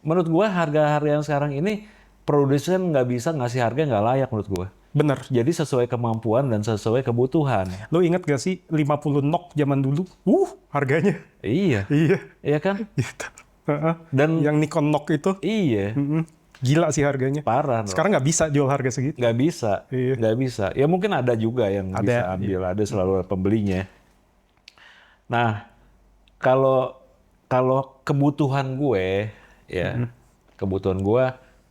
S2: Menurut gua harga-harga yang sekarang ini produsen nggak bisa ngasih harga nggak layak menurut gua.
S1: Bener.
S2: Jadi sesuai kemampuan dan sesuai kebutuhan.
S1: Lo inget gak sih 50 NOK zaman dulu? Harganya.
S2: Iya. Iya kan?
S1: Gitu.
S2: Dan
S1: yang Nikon NOK itu.
S2: Iya.
S1: Gila sih harganya.
S2: Parah.
S1: Sekarang nggak bisa jual harga segitu.
S2: Nggak bisa. Nggak bisa. Ya mungkin ada juga yang bisa ambil. Ada selalu pembelinya. Nah, kalau kebutuhan gue ya, kebutuhan gue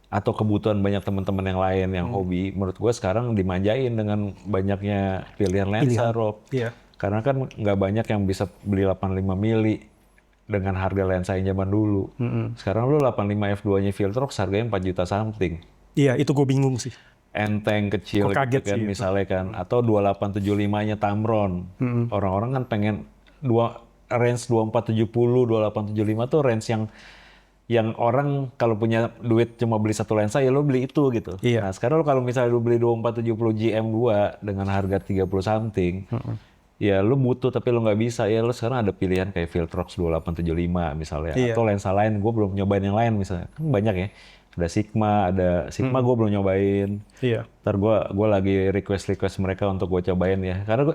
S2: atau kebutuhan banyak teman-teman yang lain yang hobi, menurut gue sekarang dimanjain dengan banyaknya pilihan lensa, Rob. Karena kan nggak banyak yang bisa beli 85 mili dengan harga lensa yang zaman dulu. Sekarang lu 85 f2-nya Viltrox harganya 4 juta something.
S1: Iya, itu gue bingung sih.
S2: Enteng kecil gitu kan misalnya kan, atau 2875-nya Tamron. Orang-orang kan pengen range 2470, 2875 tuh range yang orang kalau punya duit cuma beli satu lensa ya lo beli itu gitu. Nah sekarang kalau misalnya lo beli 2470 GM2 dengan harga 30 something, ya lo butuh tapi lo nggak bisa, ya lo sekarang ada pilihan kayak Viltrox 2875 misalnya, atau lensa lain. Gue belum nyobain yang lain misalnya, kan banyak ya. Ada Sigma gue belum nyobain. Ntar gue lagi request mereka untuk gue cobain ya, karena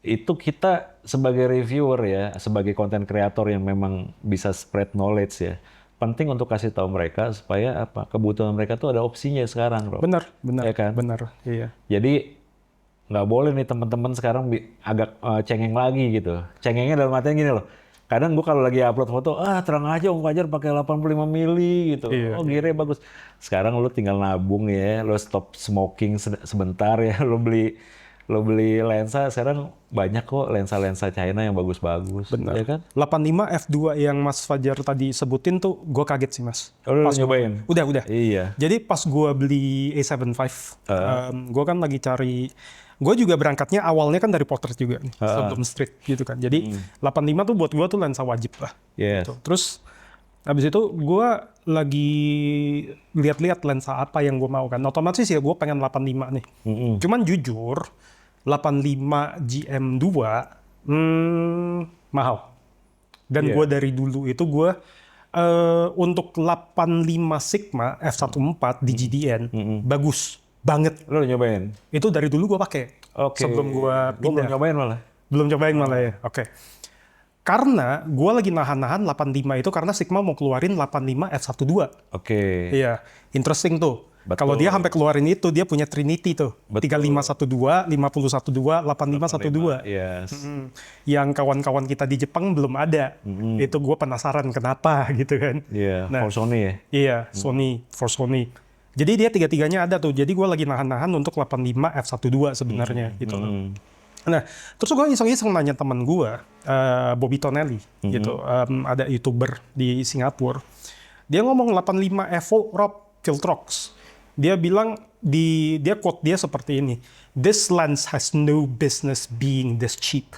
S2: itu kita sebagai reviewer ya, sebagai content creator yang memang bisa spread knowledge ya, penting untuk kasih tahu mereka supaya apa, kebutuhan mereka tuh ada opsinya sekarang, Rob.
S1: Benar,
S2: ya kan?
S1: benar. Iya.
S2: Jadi nggak boleh nih teman-teman sekarang agak cengeng lagi gitu. Cengengnya dalam artian gini loh. Kadang gue kalau lagi upload foto, terang aja Om Fajar pakai 85 mili gitu. Gearnya bagus. Sekarang lo tinggal nabung ya, lo stop smoking sebentar ya, lo beli lensa. Sekarang banyak kok lensa-lensa China yang bagus-bagus.
S1: Benar.
S2: Ya kan?
S1: 85 f2 yang Mas Fajar tadi sebutin tuh gue kaget sih, Mas.
S2: Lo nyobain?
S1: Udah.
S2: Iya.
S1: Jadi pas gue beli A75, gue kan lagi cari. Gue juga berangkatnya awalnya kan dari portrait juga nih, sebelum street gitu kan. Jadi 85 tuh buat gue tuh lensa wajib lah. Gitu. Terus habis itu gue lagi lihat-lihat lensa apa yang gue mau kan. Otomatis ya gue pengen 85 nih. Cuman jujur 85 GM2 mahal. Dan gue dari dulu itu gue untuk 85 Sigma f1.4 di GDN bagus banget.
S2: Lo udah nyobain?
S1: Itu dari dulu gue pakai. Sebelum gue pindah.
S2: Gue belum nyobain malah.
S1: Belum cobain malah ya. Oke. Karena gue lagi nahan-nahan 85 itu karena Sigma mau keluarin 85 f1.2. Iya, interesting tuh. Kalau dia sampai keluarin itu, dia punya Trinity tuh. 3512, 5012, 8512.
S2: Yes.
S1: Yang kawan-kawan kita di Jepang belum ada. Itu gue penasaran kenapa gitu kan.
S2: Iya, for Sony ya?
S1: Iya, for Sony. Jadi dia tiga-tiganya ada tuh. Jadi gue lagi nahan-nahan untuk 85 f1.2 sebenarnya gitu loh. Nah, terus gue iseng-iseng nanya teman gue, Bobby Tonelli gitu, ada YouTuber di Singapura. Dia ngomong 85 Evo Rob Filtrox. Dia bilang dia quote dia seperti ini. This lens has no business being this cheap.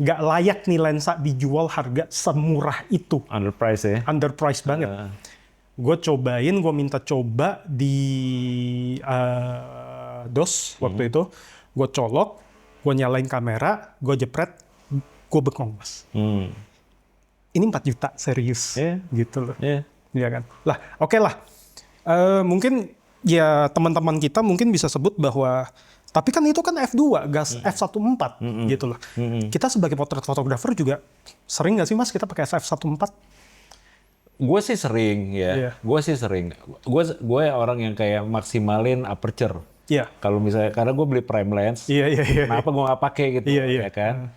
S1: Gak layak nih lensa dijual harga semurah itu.
S2: Underpriced ya?
S1: Underpriced banget. Gue cobain, gue minta coba di DOS waktu itu. Gue colok, gue nyalain kamera, gue jepret, gue bengong mas. Ini 4 juta serius, gitu loh. Iya kan? Lah, oke lah. Mungkin ya teman-teman kita mungkin bisa sebut bahwa tapi kan itu kan F2, gas F1.4 gitu loh. Kita sebagai potret fotografer juga sering nggak sih mas kita pakai F1.4?
S2: Gue sih sering ya. Gue sih sering. Gue orang yang kayak maksimalin aperture.
S1: Iya.
S2: Kalau misalnya karena gue beli prime lens, kenapa gue nggak pakai gitu, ya kan?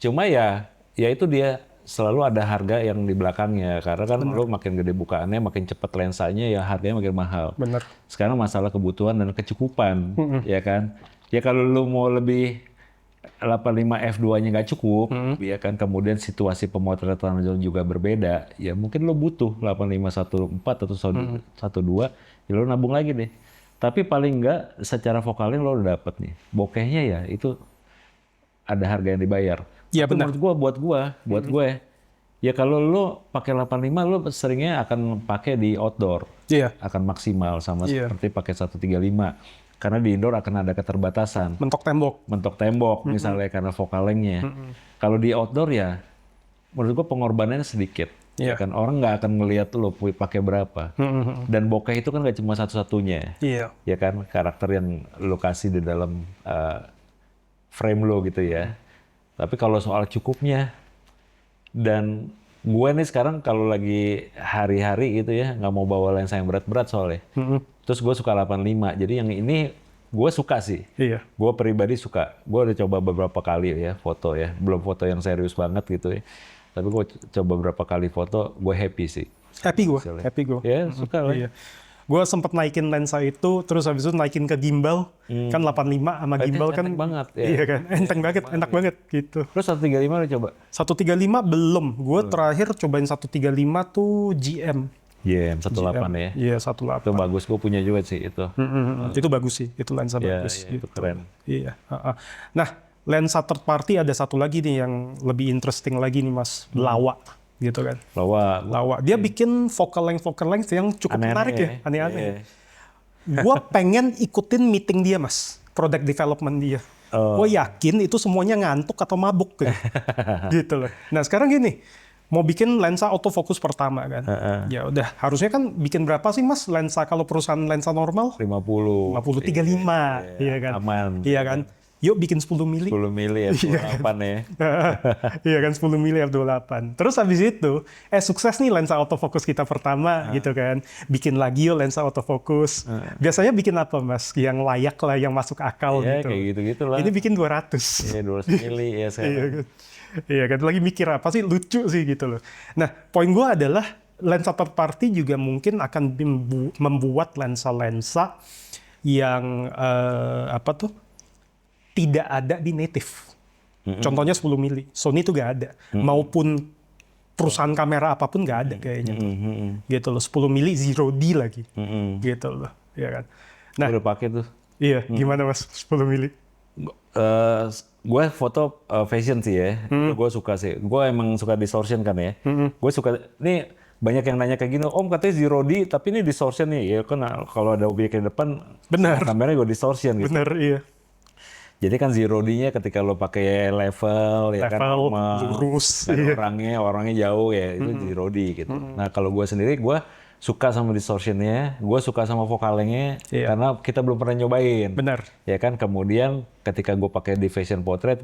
S2: Cuma ya itu dia selalu ada harga yang di belakangnya karena kan lo makin gede bukaannya makin cepat lensanya ya harganya makin mahal.
S1: Bener.
S2: Sekarang masalah kebutuhan dan kecukupan, ya kan? Ya kalau lo mau lebih 85 f2-nya nggak cukup, ya kan? Kemudian situasi pemotretan juga berbeda, ya mungkin lo butuh 85 1.4 atau 1.2, ya lo nabung lagi deh. Tapi paling nggak secara vokalnya lo udah dapet nih. Bokehnya ya itu ada harga yang dibayar.
S1: Iya benar.
S2: Buat gue, ya kalau lo pakai 85, lo seringnya akan pakai di outdoor, akan maksimal sama seperti pakai 135, karena di indoor akan ada keterbatasan. Mentok tembok, misalnya karena focal length-nya. Kalau di outdoor ya, menurut gue pengorbanannya sedikit. Ya kan orang nggak akan ngelihat lo pakai berapa. Dan bokeh itu kan nggak cuma satu-satunya. Ya kan karakter yang lo kasih di dalam frame lo gitu ya. Tapi kalau soal cukupnya, dan gue nih sekarang kalau lagi hari-hari gitu ya, nggak mau bawa lensa yang berat-berat soalnya. Terus gue suka 85, jadi yang ini gue suka sih. Gue pribadi suka. Gue udah coba beberapa kali ya foto ya, belum foto yang serius banget gitu ya. Tapi gue coba beberapa kali foto, gue happy sih.
S1: Happy gue.
S2: Ya suka lah.
S1: Gue sempet naikin lensa itu, terus habis itu naikin ke gimbal, kan 85 sama gimbal kan.
S2: Enteng banget.
S1: Iya kan, enteng banget, enak banget gitu.
S2: Terus 135 lo coba?
S1: 135 belum, gue terakhir cobain 135 tuh GM.
S2: GM 18 ya?
S1: Iya 18.
S2: Itu bagus, gue punya juga sih itu.
S1: Itu bagus sih, itu lensa bagus.
S2: Itu keren.
S1: Iya. Nah, lensa third party ada satu lagi nih yang lebih interesting lagi nih mas, Laowa. Gitu kan. Laowa. Dia bikin focal length yang cukup menarik ya, aneh-aneh. Gue pengen ikutin meeting dia mas, product development dia. Gue yakin itu semuanya ngantuk atau mabuk gitu loh. Nah sekarang gini, mau bikin lensa autofocus pertama kan. Ya udah, harusnya kan bikin berapa sih mas lensa kalau perusahaan lensa normal?
S2: 50,
S1: 35, iya kan.
S2: Aman.
S1: Iya kan. Yuk bikin 10 mili.
S2: 10 mili f28 ya.
S1: Iya kan 10 mili f28. Terus habis itu, sukses nih lensa autofocus kita pertama gitu kan. Bikin lagi yuk lensa autofocus. Biasanya bikin apa mas? Yang layak lah, yang masuk akal gitu.
S2: Kayak gitu-gitu lah.
S1: Ini bikin 200.
S2: Iya 200 mili ya sekarang.
S1: Iya kan, lagi mikir apa sih, lucu sih gitu loh. Nah, poin gue adalah lensa third party juga mungkin akan membuat lensa-lensa yang tidak ada di native. Contohnya 10 mili. Sony itu nggak ada. Maupun perusahaan kamera apapun nggak ada kayaknya. Gitu loh. 10 mili 0D lagi. Gitu loh. Ya kan. Nah,
S2: udah pakai tuh.
S1: Iya, gimana mas 10 mili?
S2: Gue foto fashion sih ya. Gue suka sih. Gue emang suka distortion kan ya. Gue suka, nih banyak yang nanya kayak gini, Om katanya 0D tapi ini distortion nih. Ya kan kalau ada objek di depan, kameranya gue distortion gitu.
S1: Bener, iya.
S2: Jadi kan 0D-nya ketika lo pakai level ya kan
S1: lurus,
S2: orangnya jauh ya itu 0D gitu. Nah kalau gue sendiri gue suka sama distortionnya, gue suka sama vokalnya karena kita belum pernah nyobain.
S1: Benar.
S2: Ya kan kemudian ketika gue pakai di fashion portrait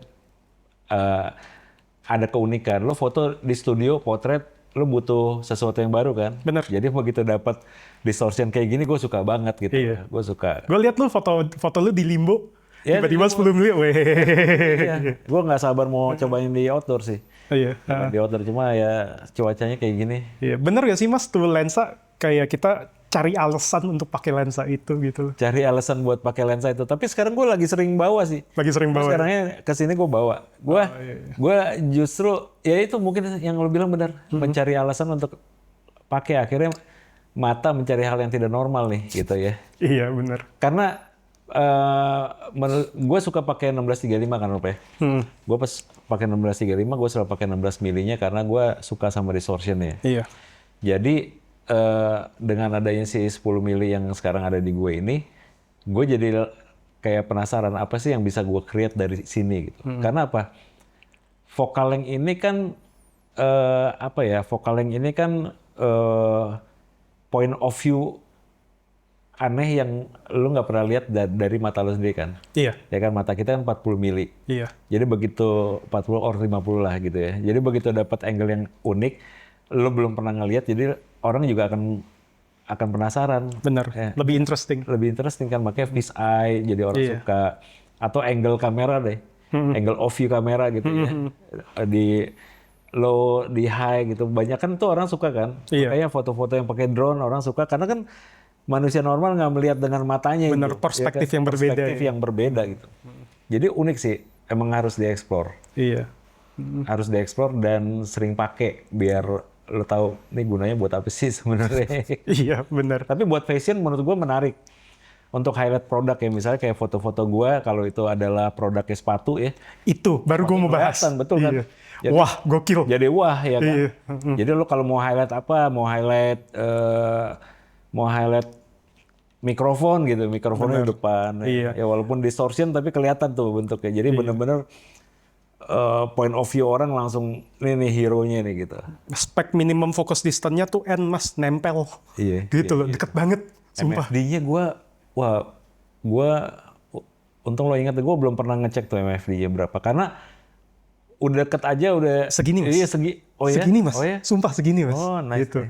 S2: ada keunikan. Lo foto di studio portrait lo butuh sesuatu yang baru kan.
S1: Benar.
S2: Jadi begitu dapat distortion kayak gini gue suka banget gitu. Gue suka.
S1: Gue lihat lo foto lo di Limbo. Tiba-tiba 10 mili,
S2: Iya, gue nggak sabar mau cobain di outdoor sih. Di outdoor cuma ya cuacanya kayak gini.
S1: Iya, bener gak sih mas tuh lensa kayak kita cari alasan untuk pakai lensa itu gitu.
S2: Cari alasan buat pakai lensa itu. Tapi sekarang gue lagi sering bawa sih.
S1: Lagi sering bawa.
S2: Sekarangnya kesini gue bawa. Gue justru ya itu mungkin yang lo bilang benar, mencari alasan untuk pakai, akhirnya mata mencari hal yang tidak normal nih gitu ya.
S1: Iya benar.
S2: Karena gue suka pakai 1635 kan Rup ya. Gue pas pakai 1635 gue selalu pakai 16 milinya karena gue suka sama distortionnya.
S1: Iya.
S2: Jadi dengan adanya si 10 mili yang sekarang ada di gue ini, gue jadi kayak penasaran apa sih yang bisa gue create dari sini gitu. Karena apa? Focal length ini kan focal length ini kan point of view aneh yang lu nggak pernah lihat dari mata lu sendiri kan.
S1: Iya.
S2: Ya kan mata kita kan 40 mili.
S1: Iya.
S2: Jadi begitu 40 or 50 lah gitu ya. Jadi begitu dapat angle yang unik, lu belum pernah ngelihat, jadi orang juga akan penasaran.
S1: Benar. Lebih interesting.
S2: Lebih interesting kan, makanya fish eye jadi orang suka, atau angle kamera deh. Angle of view kamera gitu ya. Di low, di high gitu. Banyak kan tuh orang suka kan. Makanya foto-foto yang pakai drone orang suka karena kan manusia normal nggak melihat dengan matanya.
S1: Benar,
S2: gitu,
S1: perspektif
S2: ya kan?
S1: yang berbeda.
S2: Perspektif yang berbeda gitu. Jadi unik sih, emang harus dieksplor.
S1: Iya.
S2: Harus dieksplor dan sering pakai biar lo tahu nih gunanya buat apa sih sebenarnya.
S1: Iya, benar.
S2: Tapi buat fashion menurut gue menarik. Untuk highlight produk ya, misalnya kayak foto-foto gue kalau itu adalah produknya sepatu ya.
S1: Itu baru gue mau bahas.
S2: Betul kan?
S1: Iya. Wah, gokil.
S2: Jadi wah ya kan.
S1: Iya.
S2: Jadi lo kalau mau highlight apa, mau highlight mikrofon gitu, mikrofonnya di depan.
S1: Iya.
S2: Ya walaupun distortion tapi kelihatan tuh bentuknya. Jadi bener-bener point of view orang langsung ini nih hero-nya nih gitu.
S1: Spek minimum focus distance-nya tuh N mas, nempel.
S2: Iya.
S1: Gitu loh, deket banget. Sumpah.
S2: MFD-nya gue untung lo ingat, gue belum pernah ngecek tuh MFD-nya berapa. Karena udah deket aja udah
S1: segini mas.
S2: Iya
S1: segini mas.
S2: Oh ya?
S1: Sumpah segini mas.
S2: Oh nice.
S1: Gitu.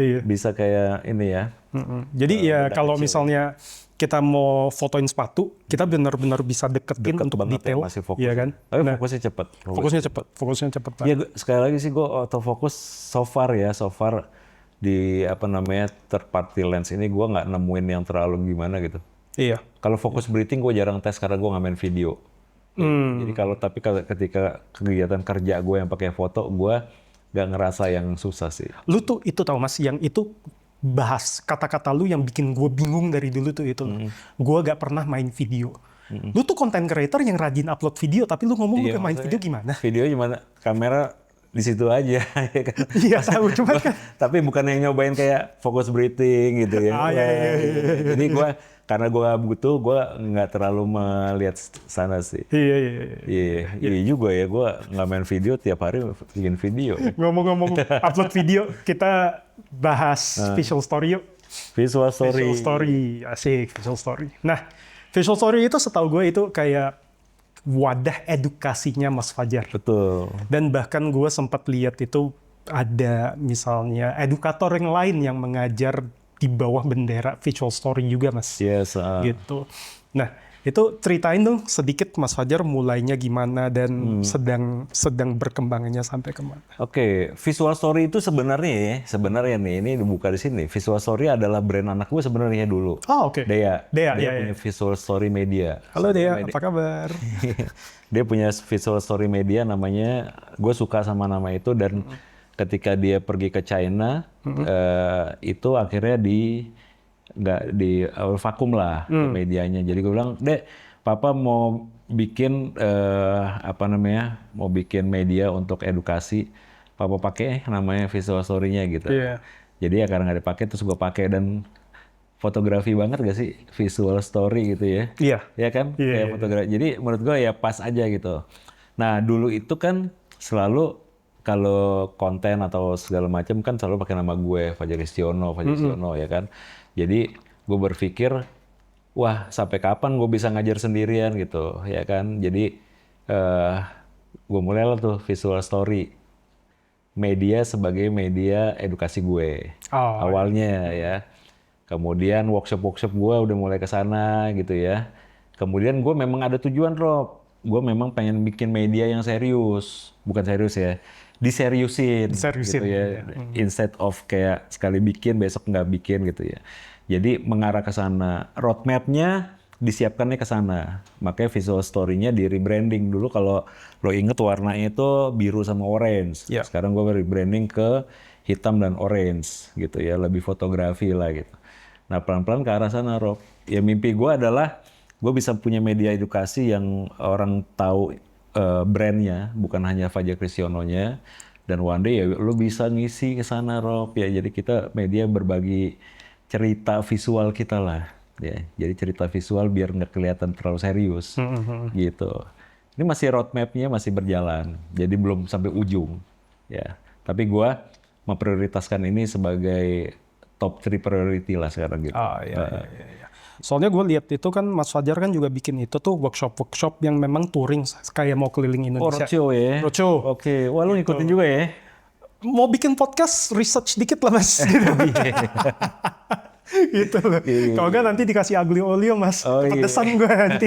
S1: Iya.
S2: Bisa kayak ini ya.
S1: Jadi ya kalau misalnya kita mau fotoin sepatu, kita benar-benar bisa deketin
S2: Deket
S1: untuk
S2: banget
S1: detail,
S2: ya, masih fokus.
S1: iya kan?
S2: Tapi fokusnya cepet.
S1: Fokusnya cepet.
S2: Iya, sekali lagi sih gue autofocus so far di third party lens ini gue nggak nemuin yang terlalu gimana gitu.
S1: Iya.
S2: Kalau fokus breathing gue jarang tes karena gue nggak main video. Jadi ketika kegiatan kerja gue yang pakai foto, gue nggak ngerasa yang susah sih.
S1: Lu tuh itu tau mas, yang itu bahas kata-kata lu yang bikin gue bingung dari dulu tuh itu. Gue gak pernah main video. Lu tuh content creator yang rajin upload video, tapi lu ngomong lu main video gimana?
S2: Video gimana? Kamera di situ aja. Ya kan?
S1: Iya tahu, cuma kan.
S2: Tapi bukan yang nyobain kayak focus breathing gitu ya.
S1: Iya.
S2: Jadi karena gue butuh, gue nggak terlalu melihat sana sih. Iya juga ya, gue nggak main video, tiap hari bikin video.
S1: Ngomong-ngomong upload video, kita bahas visual story yuk.
S2: Visual
S1: story, asik visual story. Nah, visual story itu setahu gue itu kayak wadah edukasinya Mas Fajar.
S2: Betul.
S1: Dan bahkan gue sempat lihat itu ada misalnya edukator yang lain yang mengajar di bawah bendera visual story juga Mas.
S2: Yes.
S1: Gitu. Nah, itu ceritain dong sedikit Mas Fajar mulainya gimana dan sedang berkembangannya sampai kemana.
S2: Oke, visual story itu sebenarnya nih ini dibuka di sini. Visual story adalah brand anak gue sebenarnya dulu.
S1: Oh, oke.
S2: Dia
S1: iya.
S2: punya visual story media.
S1: Halo Dea, apa kabar?
S2: Dia punya visual story media namanya, gue suka sama nama itu dan ketika dia pergi ke China itu akhirnya di vakum lah medianya. Jadi gue bilang, Dek, Papa mau bikin mau bikin media untuk edukasi. Papa pakai namanya visual story-nya gitu.
S1: Yeah.
S2: Jadi ya karena nggak dipakai terus gue pakai, dan fotografi banget gak sih visual story gitu ya?
S1: Iya.
S2: Ya kan?
S1: Iya,
S2: Kayak fotografi. Jadi menurut gue ya pas aja gitu. Nah dulu itu kan selalu kalau konten atau segala macam kan selalu pakai nama gue, Fajar Istiono ya kan. Jadi gue berpikir, wah sampai kapan gue bisa ngajar sendirian gitu ya kan. Jadi gue mulailah tuh visual story media sebagai media edukasi gue awalnya ya. Kemudian workshop gue udah mulai ke sana gitu ya. Kemudian gue memang ada tujuan, Rob. Gue memang pengen bikin media yang serius, bukan serius ya. diseriusin gitu
S1: Iya.
S2: ya. Instead of kayak sekali bikin besok nggak bikin gitu ya. Jadi mengarah ke sana. Roadmap-nya disiapkannya ke sana. Makanya visual story-nya di rebranding dulu. Kalau lo inget warnanya itu biru sama orange.
S1: Iya.
S2: Sekarang gue rebranding ke hitam dan orange gitu ya. Lebih fotografi lah gitu. Nah pelan-pelan ke arah sana Rob. Ya mimpi gue adalah gue bisa punya media edukasi yang orang tahu brandnya, bukan hanya Fajar Krisiononya. Dan one day ya lo bisa ngisi ke sana Rob. Ya jadi kita media berbagi cerita visual kita lah. Ya, jadi cerita visual biar nggak kelihatan terlalu serius, gitu. Ini masih roadmap-nya masih berjalan, jadi belum sampai ujung, ya. Tapi gua memprioritaskan ini sebagai top 3 priority lah sekarang gitu.
S1: Iya. Soalnya gue lihat itu kan Mas Fajar kan juga bikin itu tuh workshop yang memang touring kayak mau keliling
S2: Oh,
S1: Indonesia.
S2: roadshow ya?
S1: Roadshow.
S2: Oke, wah lu ngikutin juga ya?
S1: Mau bikin podcast, research dikit lah Mas. Gitu loh. Kalau nggak nanti dikasih aglio olio Mas.
S2: Oh, iya.
S1: Pedesan gue nanti.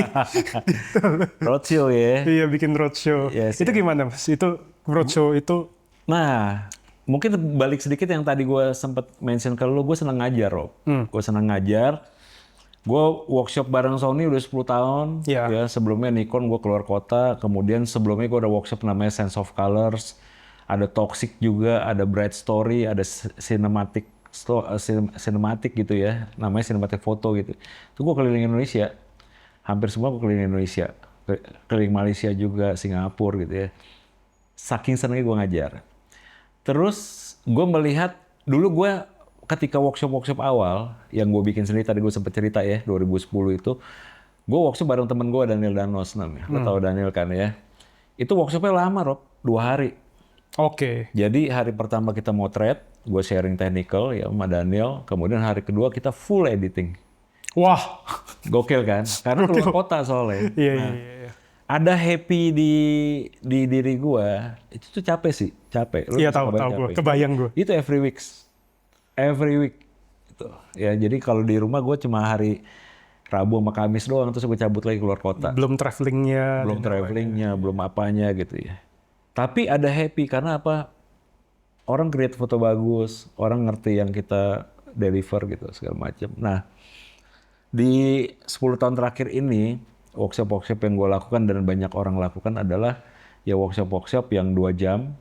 S1: Gitu loh.
S2: Roadshow ya?
S1: Iya bikin roadshow.
S2: Yes,
S1: Itu gimana Mas? Itu roadshow itu.
S2: Nah, mungkin balik sedikit yang tadi gue sempat mention ke lu, gue senang ngajar, Rob. Gue senang ngajar. Gue workshop bareng Sony udah 10 tahun.
S1: Iya.
S2: Ya, sebelumnya Nikon gue keluar kota. Kemudian sebelumnya gue ada workshop namanya Sense of Colors. Ada Toxic juga, ada Bright Story, ada cinematic gitu ya. Namanya cinematic foto gitu. Itu gue keliling Indonesia. Hampir semua gue keliling Indonesia. Keliling Malaysia juga, Singapura gitu ya. Saking senangnya gue ngajar. Terus gue melihat, dulu gue ketika workshop awal, yang gue bikin sendiri, tadi gue sempat cerita ya, 2010 itu, gue workshop bareng temen gue, Daniel Danos namanya. Lo tau Daniel kan ya. Itu workshopnya lama Rob, 2 hari.
S1: Oke.
S2: Jadi hari pertama kita motret, gue sharing technical ya sama Daniel, kemudian hari kedua kita full editing.
S1: Wah.
S2: Gokil kan? Karena keluar kota soalnya.
S1: Iya.
S2: Ada happy di diri gue, itu tuh capek sih, capek. Lu
S1: Iya
S2: bisa
S1: tahu
S2: ngebayang
S1: gue,
S2: capek.
S1: kebayang gue.
S2: Itu every week. Gitu. Ya jadi kalau di rumah gue cuma hari Rabu sama Kamis doang, terus gue cabut lagi keluar kota.
S1: Belum travelingnya.
S2: Belum apanya gitu ya. Tapi ada happy karena apa? Orang create foto bagus, orang ngerti yang kita deliver gitu segala macam. Nah, di 10 tahun terakhir ini, workshop yang gue lakukan dan banyak orang lakukan adalah ya workshop yang 2 jam,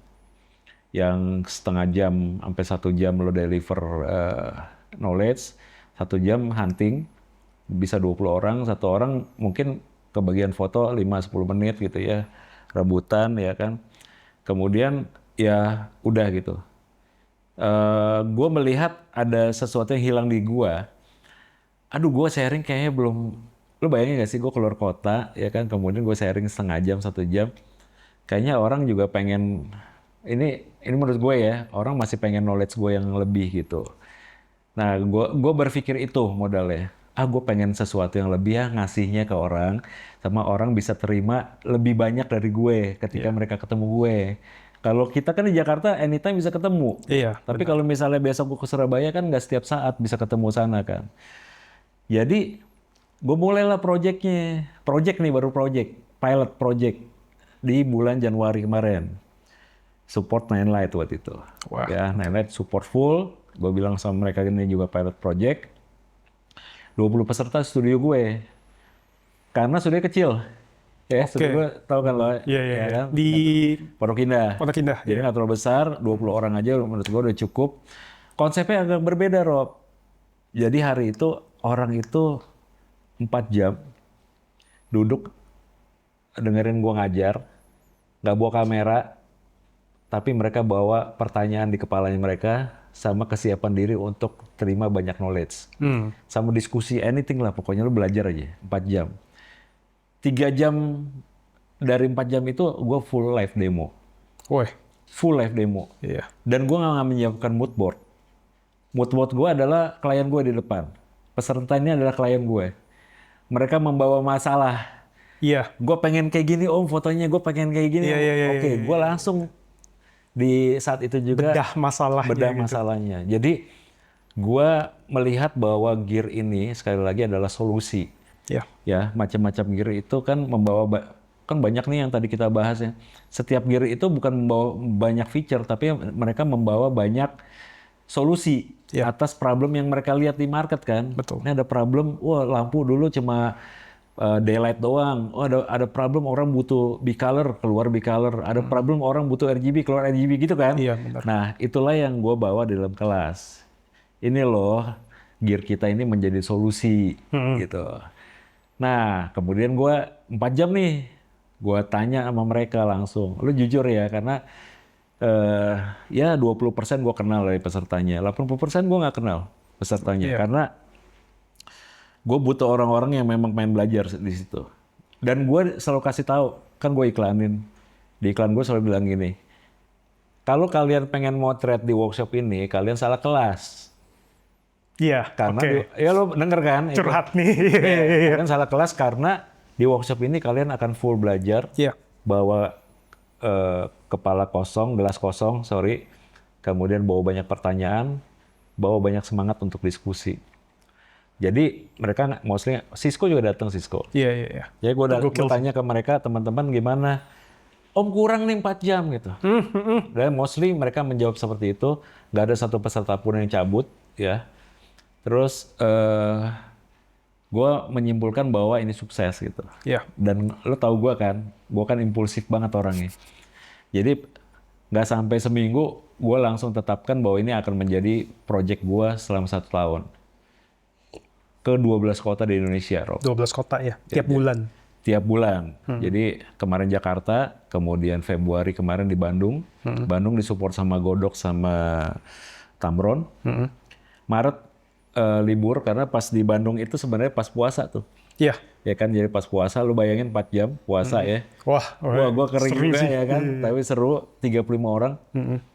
S2: yang setengah jam sampai 1 jam lo deliver knowledge, 1 jam hunting, bisa 20 orang, 1 orang mungkin kebagian foto 5-10 menit gitu ya, rebutan ya kan. Kemudian ya udah gitu. Gue melihat ada sesuatu yang hilang di gue. Aduh, gue sharing kayaknya belum. Lo bayangin gak sih gue keluar kota ya kan, kemudian gue sharing setengah jam, 1 jam. Kayaknya orang juga pengen. Ini menurut gue ya, orang masih pengen knowledge gue yang lebih gitu. Nah, gue berpikir itu modalnya. Gue pengen sesuatu yang lebih ya, ngasihnya ke orang, sama orang bisa terima lebih banyak dari gue ketika mereka ketemu gue. Kalau kita kan di Jakarta anytime bisa ketemu.
S1: Iya.
S2: Tapi kalau misalnya besok gue ke Surabaya kan nggak setiap saat bisa ketemu sana kan. Jadi gue mulailah project pilot project di bulan Januari kemarin. Support Nine Light waktu itu.
S1: Wah.
S2: Ya, Nine Light support full. Gue bilang sama mereka ini juga pilot project. 20 peserta studio gue. Karena studio kecil. Ya, studio gue tau kan lo.
S1: Iya.
S2: Kan?
S1: Di
S2: Pondok Indah. Jadi nggak terlalu besar, 20 orang aja menurut gue udah cukup. Konsepnya agak berbeda, Rob. Jadi hari itu, orang itu 4 jam duduk dengerin gue ngajar, nggak bawa kamera, tapi mereka bawa pertanyaan di kepalanya mereka, sama kesiapan diri untuk terima banyak knowledge. Sama diskusi anything lah, pokoknya lu belajar aja 4 jam. 3 jam dari 4 jam itu gue full live demo.
S1: Woi.
S2: Full live demo.
S1: Iya.
S2: Dan gue nggak menyiapkan mood board. Mood board gue adalah klien gue di depan. Peserta ini adalah klien gue. Mereka membawa masalah.
S1: Iya.
S2: Gue pengen kayak gini om fotonya, gue pengen kayak gini. Oke, gue langsung di saat itu juga
S1: bedah
S2: masalahnya. Jadi gue melihat bahwa gear ini sekali lagi adalah solusi.
S1: Iya.
S2: Ya, macam-macam gear itu kan membawa kan banyak nih yang tadi kita bahas ya. Setiap gear itu bukan membawa banyak feature, tapi mereka membawa banyak solusi atas problem yang mereka lihat di market kan.
S1: Betul.
S2: Ini ada problem, wah lampu dulu cuma daylight doang. Oh ada problem orang butuh bicolor, keluar bicolor. Ada problem orang butuh RGB, keluar RGB gitu kan.
S1: Iya, benar.
S2: Nah itulah yang gue bawa di dalam kelas. Ini loh gear kita ini menjadi solusi gitu. Nah kemudian gue 4 jam nih, gue tanya sama mereka langsung. Lu jujur ya, karena ya 20% gue kenal dari pesertanya, 80% gue nggak kenal pesertanya.
S1: Iya.
S2: Karena gue butuh orang-orang yang memang pengen belajar di situ. Dan gue selalu kasih tahu, kan gue iklanin. Di iklan gue selalu bilang gini, kalau kalian pengen motret di workshop ini, kalian salah kelas.
S1: Iya,
S2: Karena
S1: oke.
S2: ya lo denger kan?
S1: Curhat nih.
S2: Kalian salah kelas karena di workshop ini kalian akan full belajar,
S1: Iya.
S2: bawa kepala kosong, gelas kosong, sorry. Kemudian bawa banyak pertanyaan, bawa banyak semangat untuk diskusi. Jadi mereka mostly, Cisco juga datang, Cisco.
S1: Iya, iya, iya.
S2: Jadi gue tanya ke mereka, teman-teman gimana? Om kurang nih 4 jam gitu. Dan mostly mereka menjawab seperti itu. Gak ada satu peserta pun yang cabut ya. Terus gue menyimpulkan bahwa ini sukses gitu.
S1: Iya.
S2: Dan lo tau gue kan impulsif banget orangnya. Jadi nggak sampai seminggu gue langsung tetapkan bahwa ini akan menjadi project gue selama 1 tahun. Ke 12 kota di Indonesia, Rob.
S1: 12 kota ya, tiap bulan.
S2: Tiap bulan. Jadi kemarin Jakarta, kemudian Februari kemarin di Bandung. Bandung disupport sama Godok sama Tamron. Maret libur karena pas di Bandung itu sebenarnya pas puasa tuh.
S1: Iya.
S2: Ya kan, jadi pas puasa lu bayangin 4 jam puasa ya.
S1: Wah,
S2: Gua kering
S1: seru
S2: juga
S1: sih.
S2: ya kan, tapi seru, 35 orang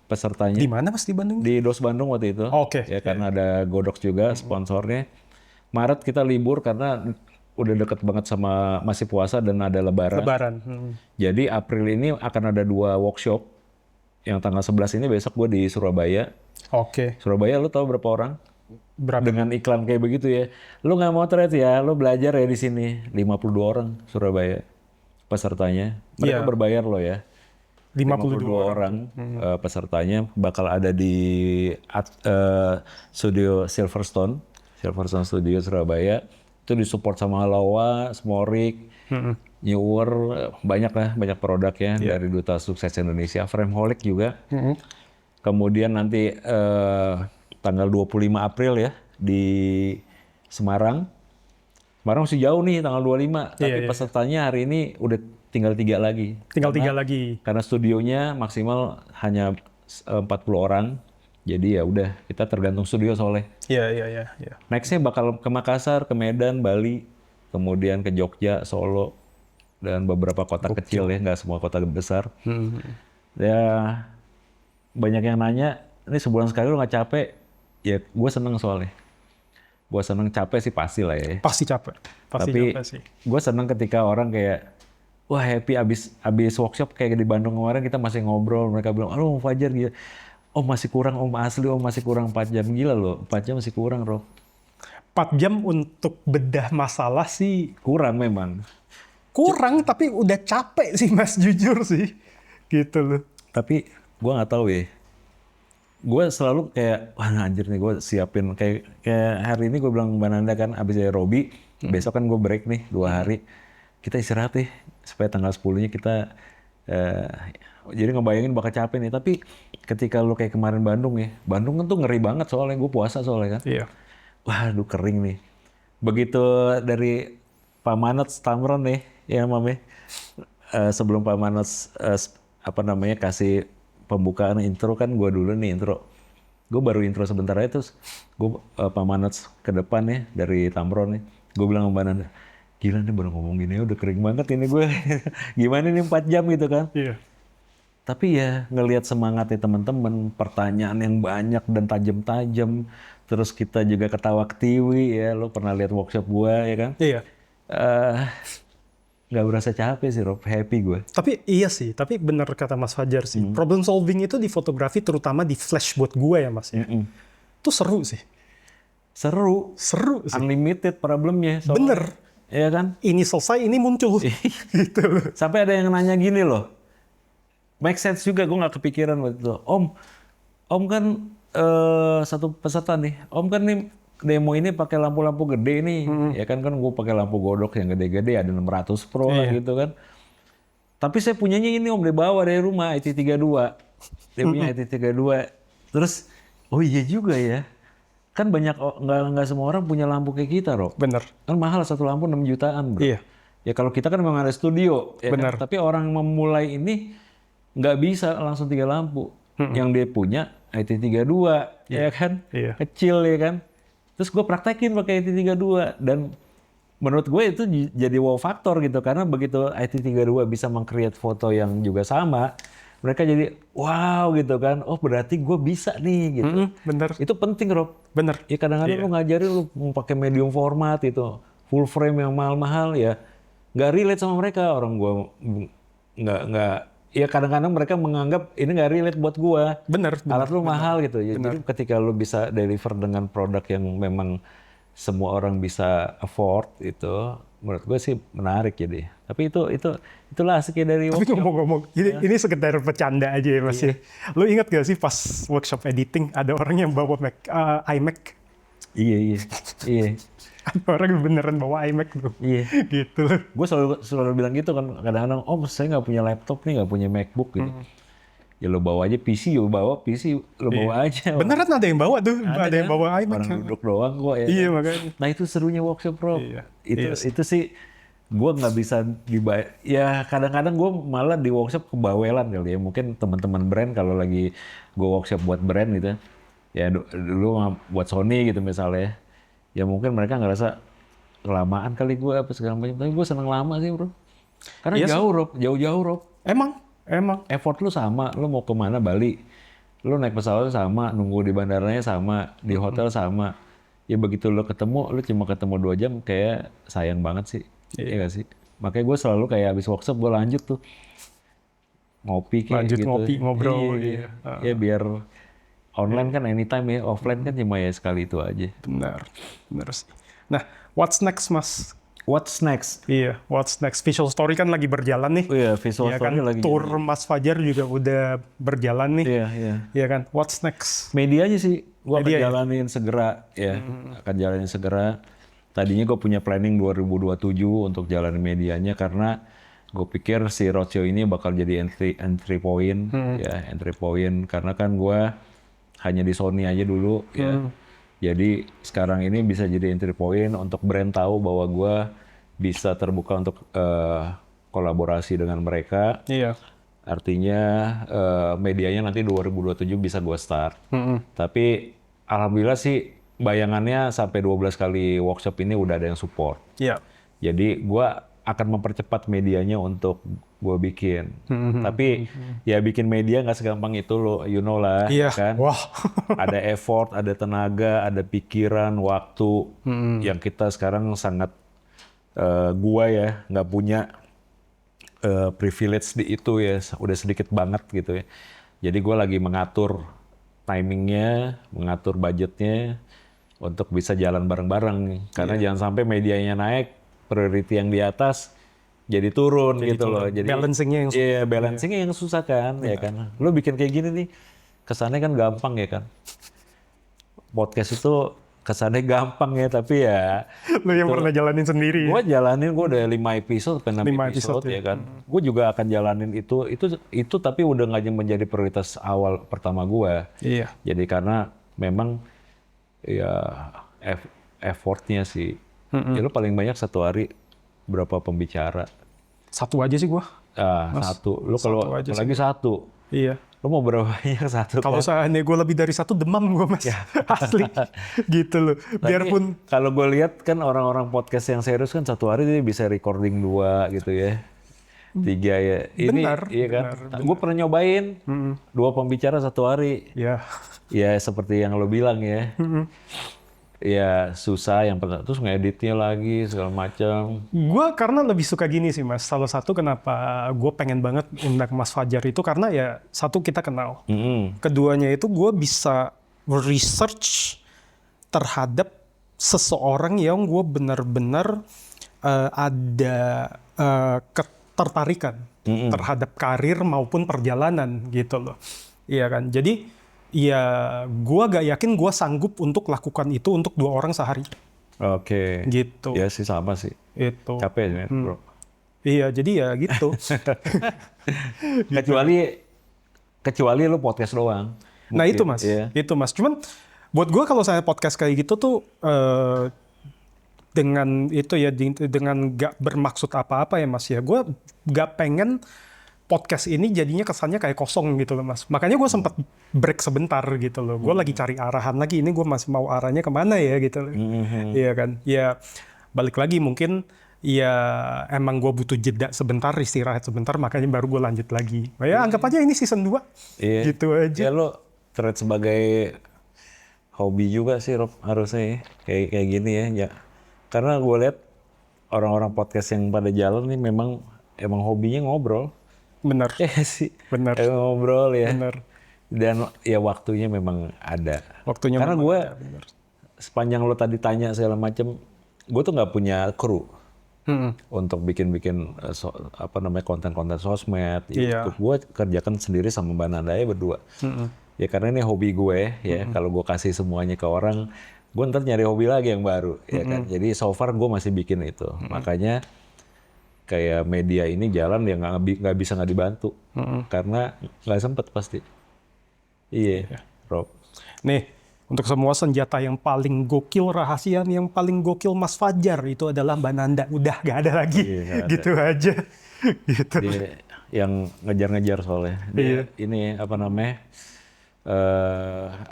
S2: pesertanya.
S1: Di mana Mas di Bandung?
S2: Di Dos Bandung waktu itu.
S1: Oke.
S2: Ya karena ada Godok juga sponsornya. Maret kita libur karena udah deket banget sama masih puasa dan ada lebaran.
S1: Lebaran.
S2: Jadi April ini akan ada 2 workshop. Yang tanggal 11 ini besok gue di Surabaya.
S1: Oke.
S2: Surabaya lu tahu berapa orang?
S1: Berapa?
S2: Dengan iklan kayak begitu ya. Lu nggak mau trade ya, lu belajar ya di sini. 52 orang Surabaya pesertanya. Mereka berbayar loh ya.
S1: 52
S2: orang pesertanya bakal ada di studio Silverstone Studio Surabaya. Itu disupport sama Lawa, Smorik, Newer, banyak produk ya dari Duta Sukses Indonesia, Frameholic juga. Kemudian nanti tanggal 25 April ya di Semarang. Semarang masih jauh nih tanggal 25, tapi pesertanya hari ini udah tinggal 3 lagi.
S1: Tinggal 3 lagi.
S2: Karena studionya maksimal hanya 40 orang. Jadi ya udah, kita tergantung studio soalnya.
S1: Iya.
S2: Nextnya bakal ke Makassar, ke Medan, Bali, kemudian ke Jogja, Solo, dan beberapa kota kecil ya, nggak semua kota besar. Ya banyak yang nanya, ini sebulan sekali lu nggak capek? Ya gue seneng soalnya. Gue seneng, capek sih pasti lah ya.
S1: Pasti capek.
S2: Tapi
S1: capek sih.
S2: gue seneng ketika orang kayak, wah happy abis workshop kayak di Bandung kemarin kita masih ngobrol, mereka bilang, aduh Fajar gila. Oh masih kurang om, asli om masih kurang 4 jam. Gila loh, 4 jam masih kurang Rob.
S1: 4 jam untuk bedah masalah sih
S2: Kurang memang.
S1: kurang, tapi udah capek sih Mas, jujur sih. Gitu loh.
S2: Tapi gue nggak tahu ya. Gue selalu kayak, wah anjir nih gue siapin. Kayak hari ini gue bilang Mbak Nanda kan, abis dari Robi, besok kan gue break nih 2 hari. Kita istirahat nih, supaya tanggal 10-nya kita... jadi ngebayangin bakal capek nih. Tapi ketika lu kayak kemarin Bandung ya, Bandung kan tuh ngeri banget soalnya, gue puasa soalnya kan.
S1: Iya.
S2: Waduh kering nih. Begitu dari Pak Manot Tamron nih, ya Mame. Sebelum Pak Manot kasih pembukaan intro kan gue dulu nih intro. Gue baru intro sebentar aja terus gue Pak Manot ke depan ya dari Tamron nih. Gue bilang sama Mbak Nanda, gila nih baru ngomong gini udah kering banget ini gue. Gimana nih 4 jam gitu kan.
S1: Iya.
S2: Tapi ya ngelihat semangatnya teman-teman, pertanyaan yang banyak dan tajam-tajam, terus kita juga ketawa ketiwi ya, lo pernah lihat workshop gue ya kan?
S1: Iya.
S2: Nggak berasa capek sih Rob, happy gue.
S1: Tapi iya sih, tapi benar kata Mas Fajar sih. Problem solving itu di fotografi terutama di flash buat gue ya Mas. Itu seru sih.
S2: Seru
S1: Seru sih.
S2: unlimited problemnya.
S1: Bener.
S2: Iya kan?
S1: Ini selesai, ini muncul. Gitu loh.
S2: Sampai ada yang nanya gini loh. Make sense juga, gue nggak kepikiran waktu itu. Om kan satu peserta nih. Om kan nih demo ini pakai lampu-lampu gede nih. Ya kan gue pakai lampu godok yang gede-gede, ada 600 Pro lah gitu kan. Tapi saya punyanya ini Om, dibawa dari rumah, IT32. Dia punya IT32. Terus, oh iya juga ya. Kan banyak, nggak semua orang punya lampu kayak kita, Rob.
S1: Bener.
S2: Kan mahal satu lampu 6 jutaan, bro.
S1: Iya.
S2: Ya kalau kita kan memang ada studio. Ya
S1: Bener.
S2: kan? Tapi orang memulai ini nggak bisa langsung 3 lampu. Yang dia punya IT32, ya kan?
S1: Iya.
S2: Kecil ya kan? Terus gue praktekin pakai IT32. Dan menurut gue itu jadi wow faktor gitu. Karena begitu IT32 bisa meng-create foto yang juga sama, mereka jadi wow gitu kan. Oh berarti gue bisa nih gitu.
S1: Bener.
S2: Itu penting, Rob.
S1: Bener.
S2: Ya kadang-kadang lu ngajarin lu mau pakai medium format itu, full frame yang mahal-mahal ya, nggak relate sama mereka. Orang gua nggak. Ya kadang-kadang mereka menganggap ini nggak relate buat gua.
S1: Bener.
S2: Alat lu mahal gitu. Ya, jadi ketika lu bisa deliver dengan produk yang memang semua orang bisa afford itu, menurut gue sih menarik jadi. Tapi itulah asiknya dari
S1: Tapi ngomong-ngomong, ini sekedar bercanda aja ya Mas ya. Lu ingat gak sih pas workshop editing ada orang yang bawa iMac?
S2: Iya.
S1: Ada orang yang beneran bawa iMac tuh.
S2: Iya.
S1: Gitu loh.
S2: Gue selalu bilang gitu kan, kadang-kadang, saya nggak punya laptop nih, nggak punya MacBook gitu. Ya lo bawa aja PC, lo bawa aja.
S1: Beneran ada yang bawa tuh, ada yang bawa iMac.
S2: Orang duduk doang kok ya.
S1: Iya makanya.
S2: Nah itu serunya workshop, Bro.
S1: Iya.
S2: Itu sih gue nggak bisa dibayar. Ya kadang-kadang gue malah di workshop kebawelan kali ya. Mungkin teman-teman brand kalau lagi gue workshop buat brand gitu, ya dulu buat Sony gitu misalnya. Ya mungkin mereka ngerasa kelamaan kali gue apa segala macam. Tapi gue seneng lama sih, Bro. Karena jauh-jauh, Rob.
S1: Emang.
S2: Effort lu sama, lu mau kemana Bali, lu naik pesawat sama, nunggu di bandaranya sama, di hotel sama. Ya begitu lu ketemu, lu cuma ketemu 2 jam, kayak sayang banget sih. Iya gak sih? Makanya gue selalu kayak habis workshop gue lanjut tuh. Ngopi kayak gitu.
S1: Ngopi, ngobrol.
S2: Iya. Ya biar online kan anytime ya, offline kan cuma ya sekali itu aja.
S1: Benar sih. Nah, what's next Mas?
S2: What's next?
S1: Iya, what's next? Visual Story kan lagi berjalan nih.
S2: Oh iya, Visual
S1: Iya
S2: Story
S1: kan?
S2: lagi.
S1: Tour Mas Fajar juga udah berjalan nih.
S2: Iya.
S1: Iya kan? What's next?
S2: Media aja sih, gue akan
S1: Media ya?
S2: jalanin segera ya, akan jalanin segera. Tadinya gue punya planning 2027 untuk jalanin medianya karena gue pikir si roadshow ini bakal jadi entry point, ya entry point karena kan gue hanya di Sony aja dulu ya. Jadi sekarang ini bisa jadi entry point untuk brand tahu bahwa gue bisa terbuka untuk kolaborasi dengan mereka.
S1: Iya.
S2: Artinya medianya nanti 2027 bisa gue start. Tapi alhamdulillah sih bayangannya sampai 12 kali workshop ini udah ada yang support.
S1: Iya.
S2: Jadi gue akan mempercepat medianya untuk gue bikin. Tapi ya bikin media nggak segampang itu lo, you know lah,
S1: Iya.
S2: kan?
S1: Wah.
S2: Ada effort, ada tenaga, ada pikiran, waktu yang kita sekarang sangat gua ya nggak punya privilege di itu ya, udah sedikit banget gitu ya. Jadi gue lagi mengatur timingnya, mengatur budgetnya untuk bisa jalan bareng-bareng nih. Karena jangan sampai medianya naik, priority yang di atas jadi turun gitu loh. Jadi
S1: balancingnya yang susah.
S2: Iya, balancingnya yang susah kan, ya kan. Lo bikin kayak gini nih, kesannya kan gampang ya kan. Podcast itu kesannya gampang ya, tapi ya
S1: Lo yang pernah jalanin sendiri.
S2: gue jalanin, gue udah 5 episode, 6 episode ya kan. Gue juga akan jalanin itu tapi udah nggak menjadi prioritas awal pertama gue.
S1: Iya.
S2: Jadi karena memang ya effortnya sih. Ya lu paling banyak satu hari berapa pembicara?
S1: Satu aja sih gua.
S2: Satu. Lu kalau lagi satu.
S1: Iya.
S2: Lu mau berapa banyak satu?
S1: Kalau seandainya gue lebih dari satu demam gue Mas. Asli. Gitu loh. Biarpun
S2: kalau gue lihat kan orang-orang podcast yang serius kan satu hari dia bisa recording 2 gitu ya. 3 ya. Ini iya kan. Gue pernah nyobain 2 pembicara satu hari.
S1: ya.
S2: Ya seperti yang lo bilang ya. Ya susah yang pertama, terus ngeditnya lagi segala macam.
S1: Gue karena lebih suka gini sih Mas. Salah satu kenapa gue pengen banget undang Mas Fajar itu karena ya satu kita kenal. Keduanya itu gue bisa research terhadap seseorang yang gue benar-benar ada ketertarikan terhadap karir maupun perjalanan gitu loh. Iya kan. Jadi ya gue gak yakin gue sanggup untuk lakukan itu untuk 2 orang sehari.
S2: Oke.
S1: Gitu.
S2: Ya sih sama sih.
S1: Itu.
S2: Capek ya, bro.
S1: Iya, jadi ya gitu.
S2: Kecuali lu podcast doang.
S1: Nah
S2: Mungkin,
S1: itu mas,
S2: iya.
S1: itu mas. Cuman buat gue kalau saya podcast kayak gitu tuh dengan itu ya, dengan gak bermaksud apa-apa ya mas ya. Gue gak pengen podcast ini jadinya kesannya kayak kosong gitu loh mas. Makanya gue sempat break sebentar gitu loh. Gue lagi cari arahan lagi. Ini gue masih mau arahnya kemana ya gitu loh. Iya kan. Ya balik lagi mungkin ya emang gue butuh jeda sebentar, istirahat sebentar, makanya baru gue lanjut lagi. Ya anggap aja ini season 2.
S2: Iya.
S1: Gitu aja.
S2: Ya lo treat sebagai hobi juga sih Rob, harusnya ya. Kayak gini ya. Ya. Karena gue lihat orang-orang podcast yang pada jalan nih emang hobinya ngobrol.
S1: Bener.
S2: Iya sih.
S1: Bener.
S2: Emang ngobrol ya.
S1: Bener.
S2: Dan ya waktunya memang ada.
S1: Waktunya
S2: Karena
S1: memang
S2: gue
S1: ada, bener.
S2: sepanjang lo tadi tanya segala macem, gue tuh nggak punya kru untuk bikin konten-konten sosmed.
S1: Iya.
S2: YouTube gue kerjakan sendiri sama Mbak Nanda ya berdua. Ya karena ini hobi gue ya. Kalau gue kasih semuanya ke orang, gue ntar nyari hobi lagi yang baru ya kan. Jadi so far gue masih bikin itu. Makanya kayak media ini jalan ya nggak bisa nggak dibantu karena nggak sempet pasti. Iya, Rob.
S1: Nih, untuk semua senjata yang paling gokil, rahasia yang paling gokil Mas Fajar itu adalah Mbak Nanda. Udah gak ada lagi.
S2: Iya, nggak ada.
S1: Gitu aja. Gitu.
S2: Dia yang ngejar-ngejar soalnya. Dia ini apa namanya?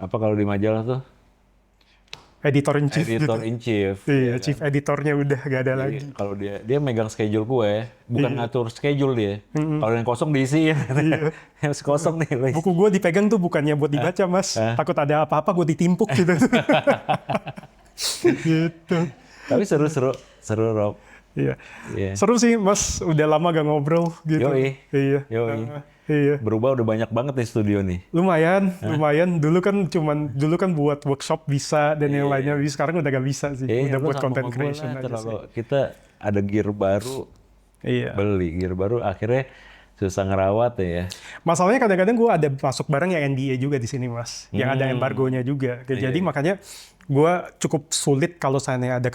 S2: Apa kalau di majalah tuh?
S1: Editor in chief.
S2: Editor in chief.
S1: Iya, chief editornya udah gak ada lagi.
S2: Kalau dia megang schedule gue, bukan ngatur schedule dia. Kalau yang kosong diisi ya. Yang kosong nih.
S1: Buku gue dipegang tuh bukannya buat dibaca mas. Takut ada apa-apa gue ditimpuk gitu. Gitu.
S2: Tapi seru Rob.
S1: Iya.
S2: Iya.
S1: Seru sih mas, udah lama gak ngobrol gitu.
S2: Yoi.
S1: Iya.
S2: Yoi.
S1: Iya.
S2: Berubah udah banyak banget nih studio nih.
S1: Lumayan. Dulu kan buat workshop bisa dan yang lainnya bisa. Sekarang udah gak bisa sih. Udah
S2: Lu
S1: buat
S2: sama
S1: content
S2: gua
S1: creation
S2: lah,
S1: aja sih.
S2: Kita ada gear baru,
S1: Iya.
S2: beli gear baru, akhirnya susah ngerawat ya.
S1: Masalahnya kadang-kadang gue ada masuk barang yang NDA juga di sini mas, yang ada embargonya juga. Jadi makanya gue cukup sulit kalau saya ada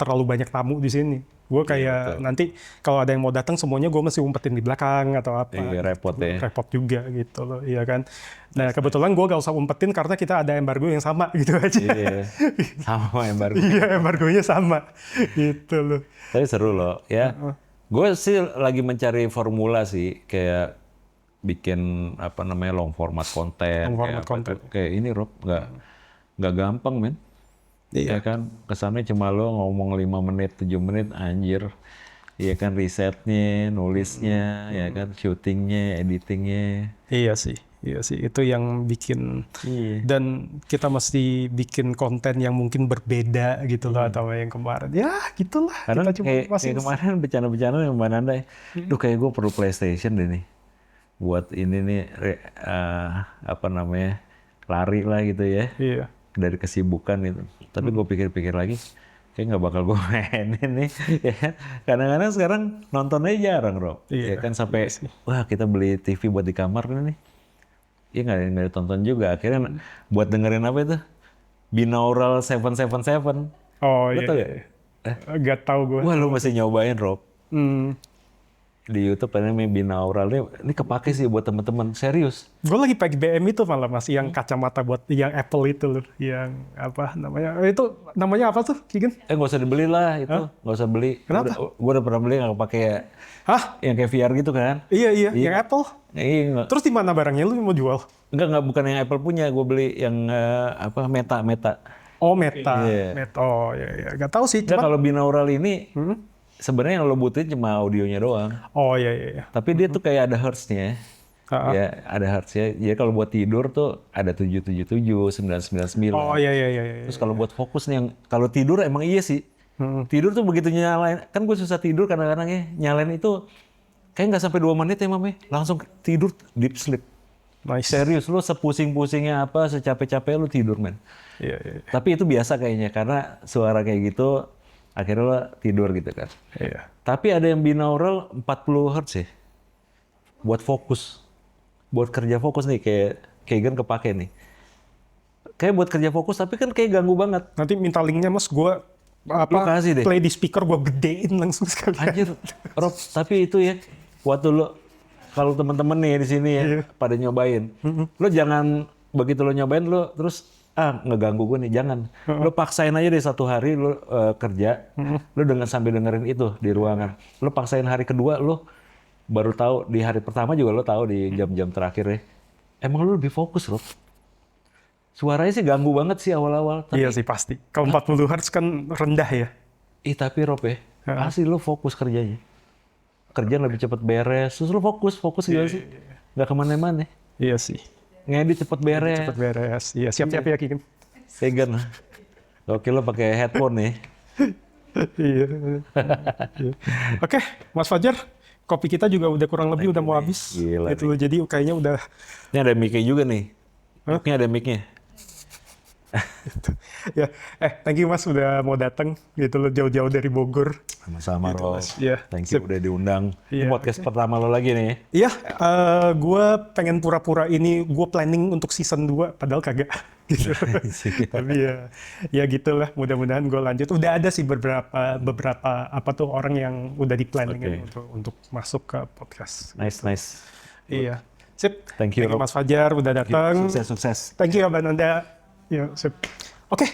S1: terlalu banyak tamu di sini. Gue kayak nanti kalau ada yang mau datang semuanya gue mesti umpetin di belakang atau apa.
S2: Iya, repot ya.
S1: Repot juga gitu loh, iya kan. Nah kebetulan gue gak usah umpetin karena kita ada embargo yang sama gitu aja.
S2: Iya, sama embargo.
S1: Iya, embargonya sama gitu loh.
S2: Tapi seru loh ya. Gue sih lagi mencari formula sih, kayak bikin apa namanya long format konten. Kayak ini Rob, nggak gampang men. Iya kan, kesannya cuma lo ngomong 5 menit, 7 menit, anjir. Iya kan, risetnya, nulisnya, ya kan, syutingnya, editingnya.
S1: Iya sih, itu yang bikin. Dan kita mesti bikin konten yang mungkin berbeda gitu loh, atau yang kemarin. Ya gitulah.
S2: Karena
S1: kita
S2: kayak kemarin bercanda-bercanda sama Mbak Nanda ya, duh kayak gue perlu PlayStation deh nih. Buat ini nih, apa namanya, lari lah gitu ya.
S1: Iya.
S2: Dari kesibukan itu. Tapi gue pikir-pikir lagi, kayak nggak bakal gue mainin nih. Ya. Kadang-kadang sekarang nontonnya jarang, Rob.
S1: Iya.
S2: Ya kan sampai, wah kita beli TV buat di kamar nih. Iya nggak ditonton juga. Akhirnya buat dengerin apa itu? Binaural 777.
S1: Oh iya.
S2: Betul ya?
S1: Gak tahu gue.
S2: Wah lu masih nyobain, Rob. Di YouTube ada namanya binaural, ini kepake sih buat teman-teman, serius.
S1: Gue lagi pakai BM itu malah mas, yang kacamata buat yang Apple itu loh, yang apa namanya? Itu namanya apa tuh, Kigen?
S2: Nggak usah dibeli lah itu, nggak usah beli.
S1: Kenapa?
S2: Gue udah pernah beli nggak pakai.
S1: Hah?
S2: Yang kayak VR gitu kan?
S1: Iya, yang Apple.
S2: Iya.
S1: Terus di mana barangnya lu mau jual?
S2: Enggak bukan yang Apple punya, gue beli yang apa Meta.
S1: Oh Meta,
S2: Iya.
S1: Meta. Oh iya, nggak tahu sih.
S2: Nah, kalau binaural ini sebenarnya yang lo butuhin cuma audionya doang.
S1: Oh iya.
S2: Tapi dia tuh kayak ada hertznya. Ya, ada hertznya. Jadi kalau buat tidur tuh ada 777, 999.
S1: Oh iya.
S2: Terus kalau buat fokus nih, yang kalau tidur emang iya sih. Tidur tuh begitu nyalain, kan gue susah tidur kadang-kadang ya. Nyalain itu kayak nggak sampai 2 menit ya Mame, langsung tidur deep sleep.
S1: Nice.
S2: Serius, lu sepusing-pusingnya apa, secapek-capek lu tidur men.
S1: Iya.
S2: Tapi itu biasa kayaknya, karena suara kayak gitu Akhirnya lo tidur gitu kan.
S1: Iya.
S2: Tapi ada yang binaural 40 Hz ya. Buat fokus. Buat kerja fokus nih, kayak kan kepake nih. Kayak buat kerja fokus, tapi kan kayak ganggu banget.
S1: Nanti minta linknya Mas, gue
S2: Lu kasih deh.
S1: play di speaker, gue gedein langsung sekali.
S2: Anjir, Rob, tapi itu ya, waktu lo, kalau temen-temen nih di sini ya, pada nyobain, lo jangan, begitu lo nyobain, lo terus, ngeganggu gue nih, jangan. Lo paksain aja deh 1 hari lo kerja, lo sambil dengerin itu di ruangan. Lo paksain hari kedua, lo baru tahu, di hari pertama juga lo tahu di jam-jam terakhir ya, emang lo lebih fokus, Rob. Suaranya sih ganggu banget sih awal-awal. Tapi,
S1: Iya sih pasti. Kalau 40 Hz kan rendah ya.
S2: tapi Rob ya, asli lo fokus kerjanya. Kerjaan lebih cepet beres, terus lo fokus gitu sih. Nggak kemana-mana.
S1: Iya sih.
S2: Ngedit cepet beres.
S1: Cepet beres. Iya, siap-siap ya Kikin.
S2: Vegan. Oke, lo pakai headphone nih.
S1: Iya. Iya. Oke, Mas Fajar, kopi kita juga udah kurang lebih udah mau habis.
S2: Gila
S1: Itu jadi kayaknya udah.
S2: Ini ada mic-nya juga nih. Ini ada mic-nya.
S1: Ya, thank you Mas udah mau datang gitu loh jauh-jauh dari Bogor.
S2: Sama-sama,
S1: Gitu,
S2: Rob.
S1: Mas. Iya.
S2: Thank you udah diundang. Ini
S1: Iya,
S2: podcast pertama lo lagi nih.
S1: Iya, gue pengen pura-pura ini gue planning untuk season 2, padahal kagak. Gitu. Tapi ya gitulah. Mudah-mudahan gue lanjut. Udah ada sih beberapa apa tuh orang yang udah di planning untuk masuk ke podcast.
S2: Nice.
S1: Iya. Sip.
S2: Thank you, Rob.
S1: Mas Fajar udah datang.
S2: Sukses.
S1: Thank you Abang Nanda. Ya, sip. Oke.